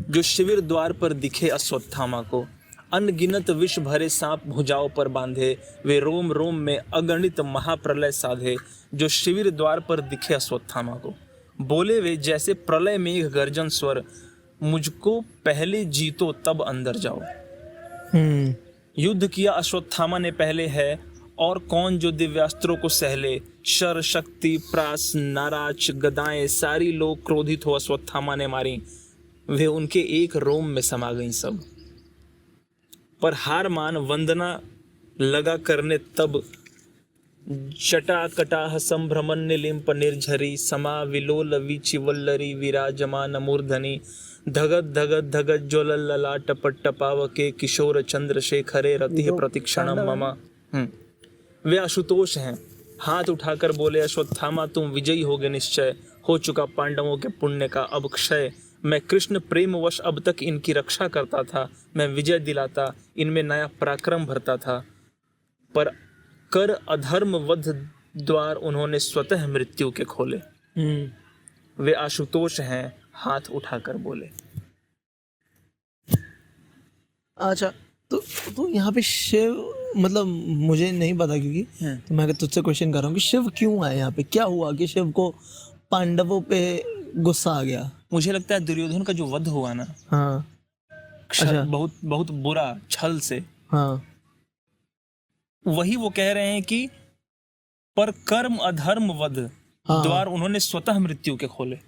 जो शिविर द्वार पर दिखे अश्वत्थामा को। अनगिनत विष भरे सांप भुजाओं पर बांधे, वे रोम रोम में अगणित महाप्रलय साधे, जो शिविर द्वार पर दिखे अश्वत्थामा को। बोले वे जैसे प्रलय मेघ गर्जन स्वर, मुझको पहले जीतो तब अंदर जाओ। युद्ध किया अश्वत्थामा ने पहले है, और कौन जो दिव्यास्त्रों को सहले। शर शक्ति प्रास नाराज गदाएं सारी लोग क्रोधित हो अश्वत्थामा ने मारी, वे उनके एक रोम में समा गईं सब। पर हार मान वंदना लगा करने तब, जटा कटाह संभ्रमण्य लिंप निर्झरी, समा विलोल विचिवल्लरी विराजमान मूर्धनि, धगत धगत धगत ज्वलल ललाट पट्टपावके, किशोर चंद्रशेखरे रतिः प्रतिक्षणम मम। वे आशुतोष हैं, हाथ उठाकर बोले अश्वत्थामा तुम विजयी होगे निश्चय, हो चुका पांडवों के पुण्य का अब क्षय। मैं कृष्ण प्रेमवश अब तक इनकी रक्षा करता था, मैं विजय दिलाता, इनमें नया पराक्रम भरता था, पर कर अधर्म वध द्वार उन्होंने स्वतः मृत्यु के खोले। वे आशुतोष हैं, हाथ उठाकर बोले। अच्छा, तो यहाँ पे शिव, मतलब मुझे नहीं पता, क्योंकि तो मैं तुझसे क्वेश्चन कर रहा हूँ कि शिव क्यों आए यहाँ पे, क्या हुआ कि शिव को पांडवों पे गुस्सा आ गया? मुझे लगता है दुर्योधन का जो वध हुआ ना, हाँ, अच्छा, बहुत बहुत बुरा छल से, हाँ, वही वो कह रहे हैं कि पर कर्म अधर्म वध द्वार उन्होंने स्वतः मृत्यु के खोले।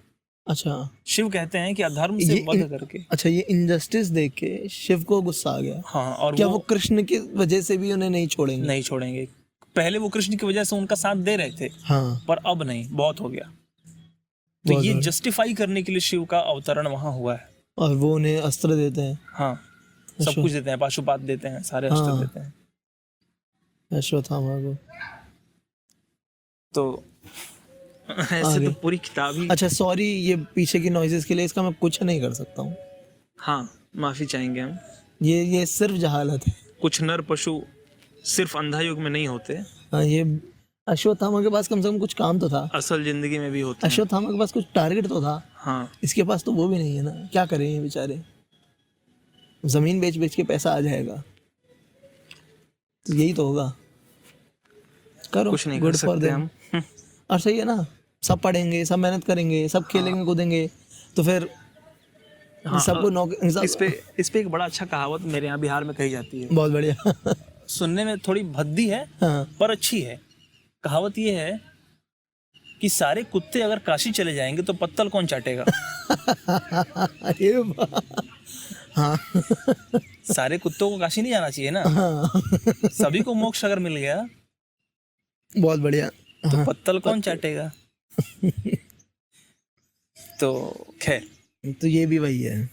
अच्छा, शिव कहते हैं कि अधर्म से वध करके। अच्छा, ये इनजस्टिस देख के शिव को गुस्सा आ गया। हाँ, और क्या वो कृष्ण की वजह से भी उन्हें नहीं छोड़ेंगे? नहीं छोड़ेंगे। पहले वो कृष्ण की वजह से उनका साथ दे रहे थे, हाँ, पर अब नहीं, बहुत हो गया। तो ये जस्टिफाई करने के लिए शिव का अवतरण वहां हुआ है। और वो उन्हें अस्त्र देते हैं। हाँ, सब कुछ देते हैं, पाशुपात देते हैं, सारे अस्त्र देते हैं अश्वत्थामा को। तो ऐसे तो पूरी किताब ही। अच्छा, सॉरी ये पीछे की नॉइजेस के लिए, इसका मैं कुछ नहीं कर सकता हूँ। हाँ, माफी चाहेंगे हम। ये सिर्फ जहालत है। कुछ नर पशु सिर्फ अंधा युग में नहीं होते। हाँ, ये अश्वत्थामा के पास कम से कम कुछ काम तो था, असल जिंदगी में भी होते हैं। अश्वत्थामा के पास कुछ टारगेट तो था। हाँ, इसके पास तो वो भी नहीं है ना, क्या करें ये बेचारे, जमीन बेच बेच के पैसा आ जाएगा, तो यही तो होगा। करो, कुछ नहीं गुड कर फॉर सकते देम। हम। और सही है ना, सब पढ़ेंगे, सब मेहनत करेंगे, सब खेलेंगे कूदेंगे, तो फिर सबको नौकरी इस पे एक बड़ा अच्छा कहावत मेरे यहाँ बिहार में कही जाती है, बहुत बढ़िया। सुनने में थोड़ी भद्दी है हाँ। पर अच्छी है। कहावत ये है कि सारे कुत्ते अगर काशी चले जाएंगे तो पत्तल कौन चाटेगा। अरे वाह। हाँ। सारे कुत्तों को काशी नहीं जाना चाहिए ना, हाँ। सभी को मोक्ष अगर मिल गया बहुत बढ़िया। तो पत्तल कौन चाटेगा। तो खैर, तो ये भी वही है।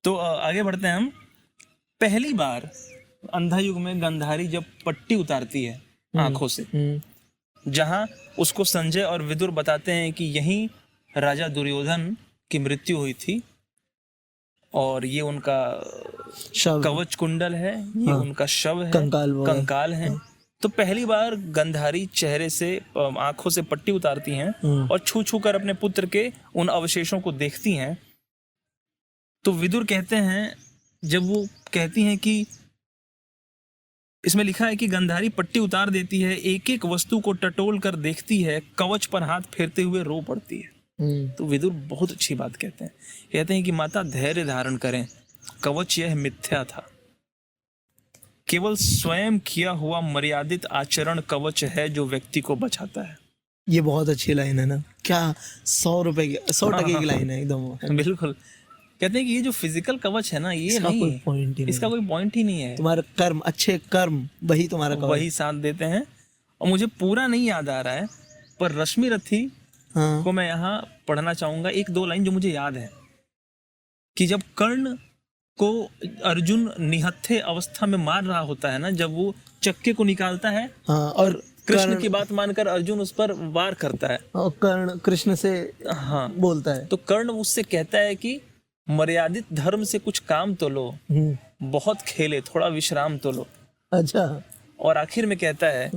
तो आगे बढ़ते हैं हम। पहली बार अंधा युग में गंधारी जब पट्टी उतारती है आंखों से, जहां उसको संजय और विदुर बताते हैं कि यहीं राजा दुर्योधन की मृत्यु हुई थी और ये उनका शव, कवच कुंडल है, ये उनका शव है, कंकाल है। तो पहली बार गंधारी चेहरे से आंखों से पट्टी उतारती हैं और छू छू कर अपने पुत्र के उन अवशेषों को देखती हैं। तो विदुर कहते हैं, जब वो कहती हैं कि इसमें लिखा है कि गंधारी पट्टी उतार देती है, एक एक वस्तु को टटोल कर देखती है, कवच पर हाथ फेरते हुए रो पड़ती है। तो विदुर बहुत अच्छी बात कहते हैं कि माता धैर्य धारण करें, कवच यह मिथ्या था, केवल स्वयं किया हुआ मर्यादित आचरण कवच है जो व्यक्ति को बचाता है। ये बहुत अच्छी लाइन है ना, क्या 100 टके की लाइन है एकदम। बिल्कुल। कहते हैं कि ये जो फिजिकल कवच है ना, ये इसका नहीं कोई है, पॉइंट ही इसका कोई पॉइंट ही नहीं है। तुम्हारे कर्म, अच्छे कर्म, वही तुम्हारा कवच, वही साथ देते हैं। और मुझे पूरा नहीं याद आ रहा है, पर रश्मि रथी को मैं यहाँ पढ़ना चाहूंगा एक दो लाइन जो मुझे याद है, कि जब कर्ण को अर्जुन निहत्थे अवस्था में मार रहा होता है ना, जब वो चक्के को निकालता है, और कृष्ण की बात मानकर अर्जुन उस पर वार करता है और कर्ण कृष्ण से बोलता है, तो कर्ण उससे कहता है कि मर्यादित धर्म से कुछ काम तो लो, बहुत खेले थोड़ा विश्राम तो लो। अच्छा। और आखिर में कहता है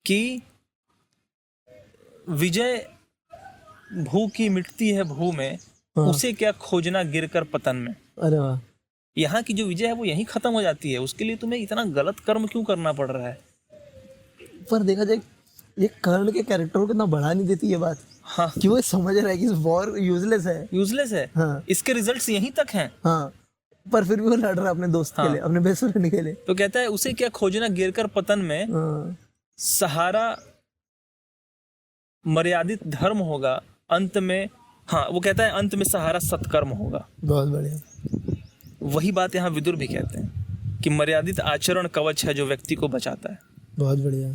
कि विजय भू की मिटती है भू में, उसे क्या खोजना गिरकर पतन में। अरे वाह। यहाँ की जो विजय है वो यहीं खत्म हो जाती है, उसके लिए तुम्हें इतना गलत कर्म क्यों करना पड़ रहा है। पर देखा जाए ये कर्ण के कैरेक्टर को कितना बढ़ा नहीं देती ये बात। हाँ, कि वो समझ रहा है कि वॉर यूजलेस है। हाँ। इसके रिजल्ट्स यहीं तक हैं। हाँ, पर फिर भी वो लड़ रहा है अपने दोस्त के लिए, अपने बेस्ट फ्रेंड के लिए। तो कहता है उसे क्या खोजना गिरकर पतन में, सहारा मर्यादित धर्म होगा, अंत में, हाँ वो कहता है अंत में सहारा सत्कर्म होगा। बहुत बढ़िया। वही बात यहाँ विदुर भी कहते हैं कि मर्यादित आचरण कवच है जो व्यक्ति को बचाता है। बहुत बढ़िया।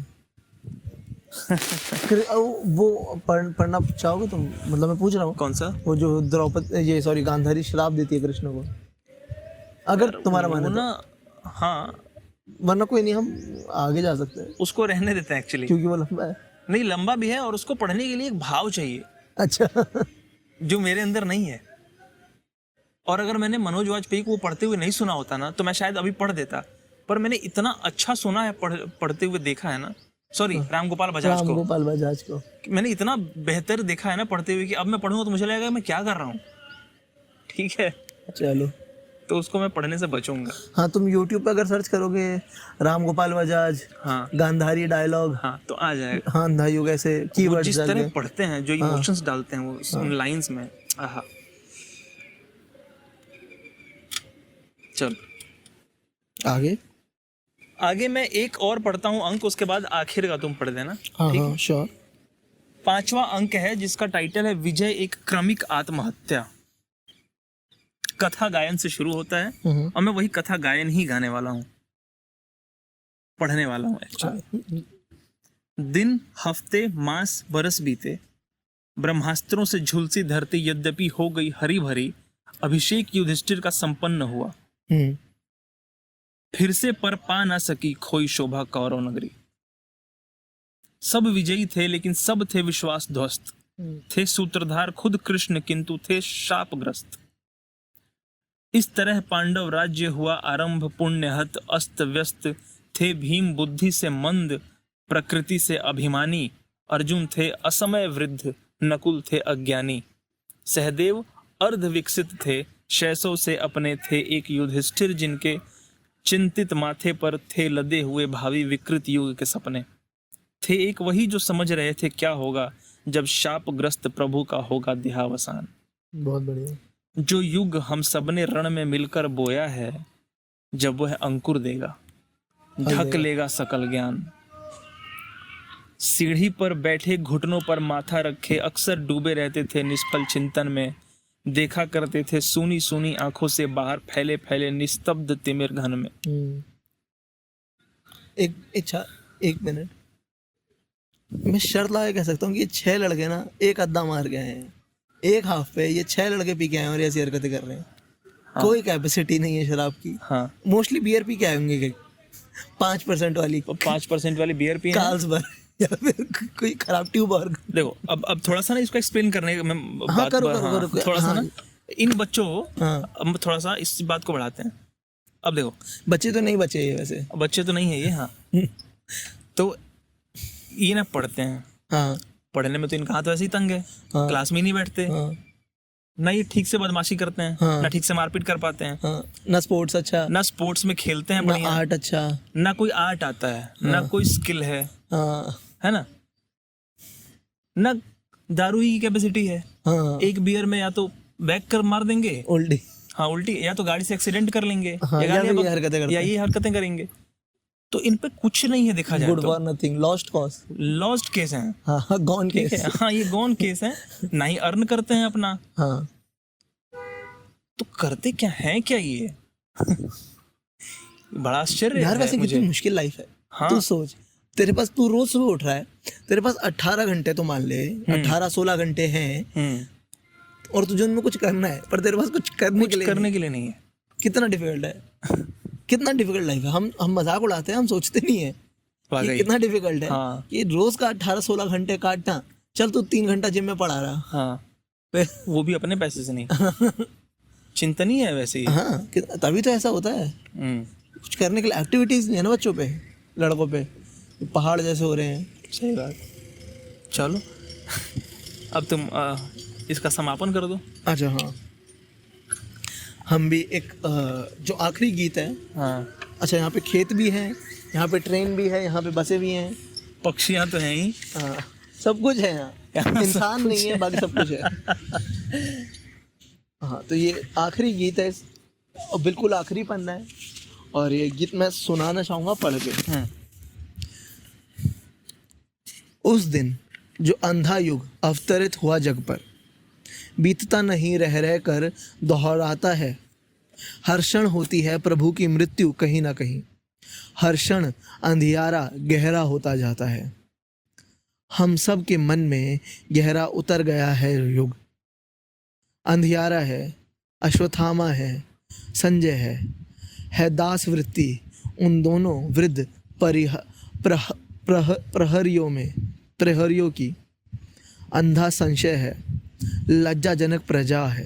वो पढ़ना चाहोगे तुम? मतलब मैं पूछ रहा हूँ कौन सा, वो जो गांधारी श्राप देती है कृष्ण को, अगर तुम्हारा मन है तो। हाँ, वरना कोई नहीं, हम आगे जा सकते हैं। उसको रहने देते हैं एक्चुअली, क्योंकि वो लंबा है। नहीं, लंबा भी है और उसको पढ़ने के लिए एक भाव चाहिए। अच्छा। जो मेरे अंदर नहीं है। और अगर मैंने मनोज वाजपेयी को वो पढ़ते हुए नहीं सुना होता ना, तो मैं शायद अभी पढ़ देता, पर मैंने इतना अच्छा सुना है, पढ़ते हुए देखा है ना, सॉरी राम गोपाल बजाज को मैंने इतना बेहतर देखा है ना पढ़ते हुए, कि अब मैं पढ़ूंगा तो मुझे लगेगा मैं क्या कर रहा हूँ। ठीक है, चलो, तो उसको मैं पढ़ने से बचूंगा। हाँ, तुम YouTube पे अगर सर्च करोगे राम गोपाल बजाज, हाँ, गांधारी डायलॉग, हाँ, तो आ जाएगा। हाँ, अंधा युग, ऐसे कीवर्ड्स जिस तरह पढ़ते हैं, जो इमोशंस डालते हैं वो उन लाइंस में, आहा। चल आगे मैं एक और पढ़ता हूँ अंक, उसके बाद आखिर का तुम पढ़ देना। हाँ, श्योर। 5वां अंक है जिसका टाइटल है विजय एक क्रमिक आत्महत्या। कथा गायन से शुरू होता है और मैं वही कथा गायन ही गाने वाला हूँ, पढ़ने वाला हूँ एक्चुअली। दिन, हफ्ते, मास, बरस बीते, ब्रह्मास्त्रों से झुलसी धरती यद्यपि हो गई हरी भरी, अभिषेक युधिष्ठिर का संपन्न हुआ, फिर से पर पा ना सकी खोई शोभा कौरव नगरी। सब विजयी थे लेकिन सब थे विश्वास ध्वस्त, थे सूत्रधार खुद कृष्ण किंतु थे शापग्रस्त। इस तरह पांडव राज्य हुआ आरंभ पुण्यहत अस्त व्यस्त, थे भीम बुद्धि से मंद प्रकृति से अभिमानी, अर्जुन थे असमय वृद्ध नकुल थे अज्ञानी, सहदेव अर्ध विकसित थे शैशव से अपने थे एक युधिष्ठिर जिनके चिंतित माथे पर थे लदे हुए भावी विकृत युग के सपने। थे एक वही जो समझ रहे थे क्या होगा जब शापग्रस्त प्रभु का होगा देहावसान। बहुत बढ़िया। जो युग हम सबने रण में मिलकर बोया है, जब वह अंकुर देगा ढक लेगा सकल ज्ञान। सीढ़ी पर बैठे घुटनों पर माथा रखे अक्सर डूबे रहते थे निष्फल चिंतन में, देखा करते थे सूनी सूनी आंखों से बाहर फैले फैले निस्तब्ध तिमिर घन में। एक मिनट, मैं शर्त लगा के कह सकता हूँ कि ये 6 लड़के ना एक अद्दा मार गए हैं, एक हाफ पे ये 6 लड़के पी के आए हैं और ऐसी हरकतें कर रहे हैं। हाँ। कोई कैपेसिटी नहीं है शराब की। हाँ, मोस्टली बियर पी के आए होंगे 5% वाली, 5% वाली बियर पी है। कार्ल्सबर्ग या फिर कोई खराब ट्यूबर्ग। देखो अब थोड़ा सा ना इसको एक्सप्लेन करने का मैं हाँ, करो, थोड़ा सा हाँ। ना इन बच्चों को हाँ, अब थोड़ा सा इस बात को बढ़ाते हैं। अब देखो बच्चे तो नहीं बचे ये वैसे। बच्चे तो नहीं है ये। हाँ तो ये ना पढ़ते हैं, हाँ पढ़ने में तो इनका हाथ वैसे ही तंग है, हाँ, क्लास में ही नहीं बैठते, हाँ, ना ये ठीक से बदमाशी करते हैं, हाँ। ना ठीक से मारपीट कर पाते हैं, हाँ, ना स्पोर्ट्स अच्छा, ना स्पोर्ट्स में खेलते हैं ना बढ़िया, आर्ट अच्छा। ना कोई आर्ट आता है, ना हाँ। कोई स्किल हाँ है ना दारू ही की कैपेसिटी है। हाँ, एक बियर में या तो बैक कर मार देंगे, उल्टी। हाँ उल्टी, या तो गाड़ी से एक्सीडेंट कर लेंगे, हाँ, या या गाड़ी फिर ये हरकतें करते या ये हरकतें करेंगे। तो इन पे कुछ नहीं है देखा जाए गुड तो। For nothing, lost cause. Lost case हैं। हाँ, गॉन ठीक केस। है, हाँ ये गॉन केस है, ना ही अर्न करते हैं अपना। हाँ, तो करते क्या है क्या ये बड़ा आश्चर्य यार है वैसे मुझे। कितनी मुश्किल लाइफ है। हाँ। तू सोच, तेरे पास, तू रोज सुबह उठ रहा है, तेरे पास 18 घंटे तो मान ले 18-16 घंटे हैं, और तुझे उनमें कुछ करना है, पर तेरे पास कुछ करने के लिए करने के लिए नहीं है। कितना डिफिकल्ट है। कितना डिफिकल्ट लाइफ है। हम मजाक उड़ाते हैं, हम सोचते नहीं है कि वाकई। कितना डिफिकल्ट है। हाँ। कि रोज का 18-16 घंटे काटना। चल तू 3 घंटा जिम में पढ़ा रहा, हाँ फिर वो भी अपने पैसे से नहीं चिंतन ही है वैसे ही। हाँ, तभी तो ऐसा होता है। कुछ करने के लिए एक्टिविटीज नहीं है ना बच्चों पे, लड़कों पे। पहाड़ जैसे हो रहे हैं। सही बात। चलो अब तुम इसका समापन कर दो। अच्छा हाँ, हम भी एक जो आखिरी गीत है। हाँ, अच्छा, यहाँ पे खेत भी है, यहाँ पे ट्रेन भी है, यहाँ पे बसें भी हैं। पक्षियाँ तो हैं ही। हाँ, सब कुछ है यहाँ। यहाँ इंसान सब नहीं है, बाकी सब कुछ है। हाँ, तो ये आखिरी गीत है और बिल्कुल आखिरी पन्ना है, और ये गीत मैं सुनाना चाहूँगा पढ़ के। उस दिन जो अंधा युग अवतरित हुआ जग पर, बीतता नहीं रह रह कर दोहराता है। हर क्षण होती है प्रभु की मृत्यु कहीं ना कहीं, हर क्षण अंधियारा गहरा होता जाता है। हम सब के मन में गहरा उतर गया है युग। अंधियारा है, अश्वत्थामा है, संजय है दास वृत्ति उन दोनों वृद्ध प्रहरियों की। अंधा संशय है, लज्जाजनक प्रजा है,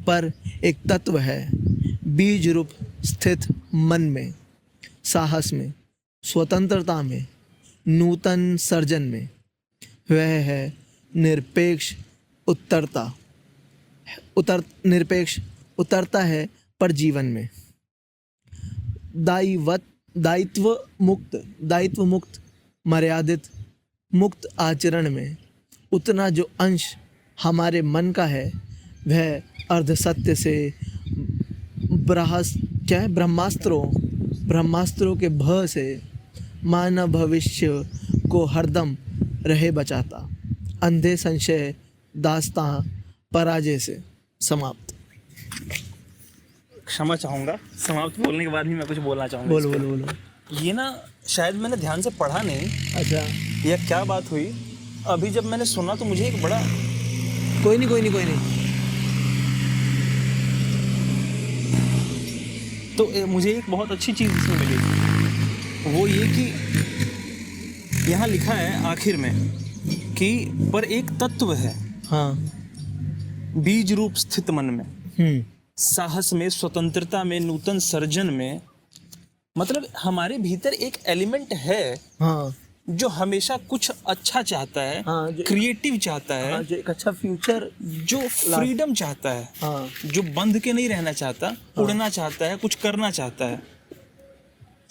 पर एक तत्व है बीज रूप स्थित मन में, साहस में, स्वतंत्रता में, नूतन सर्जन में। वह है निरपेक्ष निरपेक्ष उतरता है पर जीवन में। दायित्व मुक्त मर्यादित मुक्त आचरण में उतना जो अंश हमारे मन का है, वह अर्ध सत्य से ब्रह्मास्त्रों के भय से मानव भविष्य को हरदम रहे बचाता। अंधे संशय दास्तां पराजय से समाप्त। क्षमा चाहूँगा, समाप्त बोलने के बाद भी मैं कुछ बोलना चाहूँगा। बोलो। ये ना शायद मैंने ध्यान से पढ़ा नहीं, अच्छा, या क्या बात हुई, अभी जब मैंने सुना तो मुझे एक बड़ा कोई नहीं। तो मुझे एक बहुत अच्छी चीज़ इसमें मिली, वो ये कि यहाँ लिखा है आखिर में कि पर एक तत्व है, हाँ, बीज रूप स्थित मन में, साहस में, स्वतंत्रता में, नूतन सर्जन में। मतलब हमारे भीतर एक एलिमेंट है, हाँ, जो हमेशा कुछ अच्छा चाहता है, हाँ, क्रिएटिव चाहता है, हाँ, जो एक अच्छा फ्यूचर, जो फ्रीडम चाहता है, हाँ, जो बंध के नहीं रहना चाहता, उड़ना चाहता है, कुछ करना चाहता है।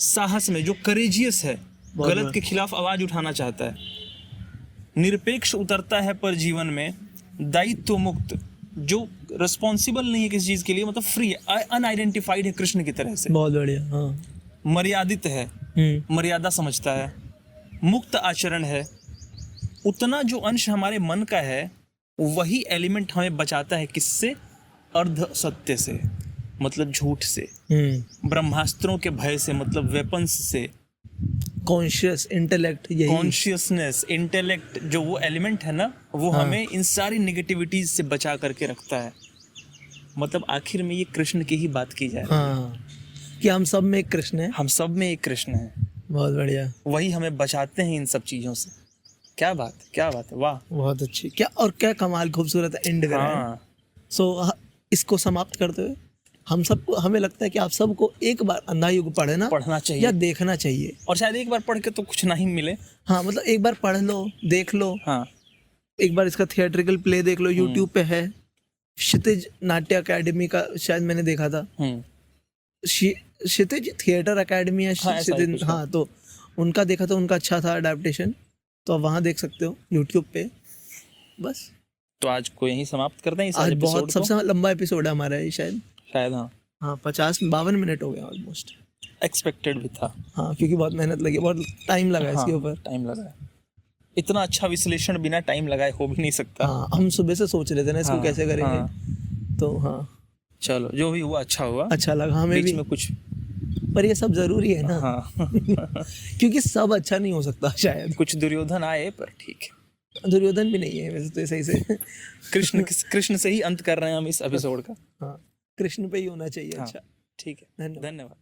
साहस में जो करेजियस है, गलत के खिलाफ आवाज उठाना चाहता है, निरपेक्ष उतरता है पर जीवन में, दायित्व मुक्त, जो रिस्पॉन्सिबल नहीं है किसी चीज के लिए, मतलब फ्री है, अनआइडेंटिफाइड है कृष्ण की तरह से, बहुत बढ़िया। हाँ। मर्यादित है, मर्यादा समझता है, मुक्त आचरण है। उतना जो अंश हमारे मन का है वही एलिमेंट हमें बचाता है, किससे? अर्ध सत्य से, मतलब झूठ से, ब्रह्मास्त्रों के भय से, मतलब वेपन्स से, कॉन्शियस इंटेलेक्ट, यही कॉन्शियसनेस, इंटेलेक्ट, जो वो एलिमेंट है ना, वो हमें इन सारी निगेटिविटीज से बचा करके रखता है। मतलब आखिर में ये कृष्ण की ही बात की जाए, हाँ, कि हम सब में एक कृष्ण है। हम सब में एक कृष्ण है, बहुत बढ़िया। वही हमें बचाते हैं इन सब चीजों से। क्या बात, क्या बात है, वाह। बहुत अच्छी, क्या और क्या कमाल, खूबसूरत एंड करा है। हाँ, सो इसको समाप्त करते हुए हम सबको, हमें लगता है कि आप सबको एक बार अंधा युग पढ़ना पढ़ना चाहिए या देखना चाहिए। और शायद एक बार पढ़ के तो कुछ नहीं मिले। हाँ, मतलब एक बार पढ़ लो, देख लो, हाँ, एक बार इसका थिएट्रिकल प्ले देख लो, यूट्यूब पे है। क्षितिज नाट्य अकेडमी का शायद मैंने देखा था, क्षितिज थिएटर अकेडमी है, हाँ, ऐसा ही क्षितिज, कुछ है। हाँ, तो उनका देखा तो उनका अच्छा था अडेप्टेशन, तो आप वहाँ देख सकते हो यूट्यूब पे। बस तो आज को यहीं समाप्त करते हैं इस आज एपिसोड बहुत को। सबसे लंबा एपिसोड है हमारा ये, शायद शायद, हाँ, हाँ 52 मिनट हो गया ऑलमोस्ट। एक्सपेक्टेड भी था। हाँ, क्योंकि बहुत मेहनत लगी, बहुत टाइम लगा इसके हाँ, ऊपर। टाइम लगा है। इतना अच्छा विश्लेषण बिना टाइम लगाए हो भी नहीं सकता। हाँ, हम सुबह से सोच रहे थे ना इसको हाँ, कैसे करेंगे। हाँ। तो हाँ, चलो, जो भी हुआ अच्छा हुआ। अच्छा लगा हमें बीच भी, में कुछ, पर ये सब जरूरी है ना। हाँ क्योंकि सब अच्छा नहीं हो सकता शायद। कुछ दुर्योधन आए, पर ठीक है। दुर्योधन भी नहीं है वैसे तो, सही से कृष्ण से ही अंत कर रहे हैं हम इस एपिसोड का। हाँ, कृष्ण पे ही होना चाहिए। हाँ, अच्छा, ठीक है, धन्यवाद। धन्यवाद।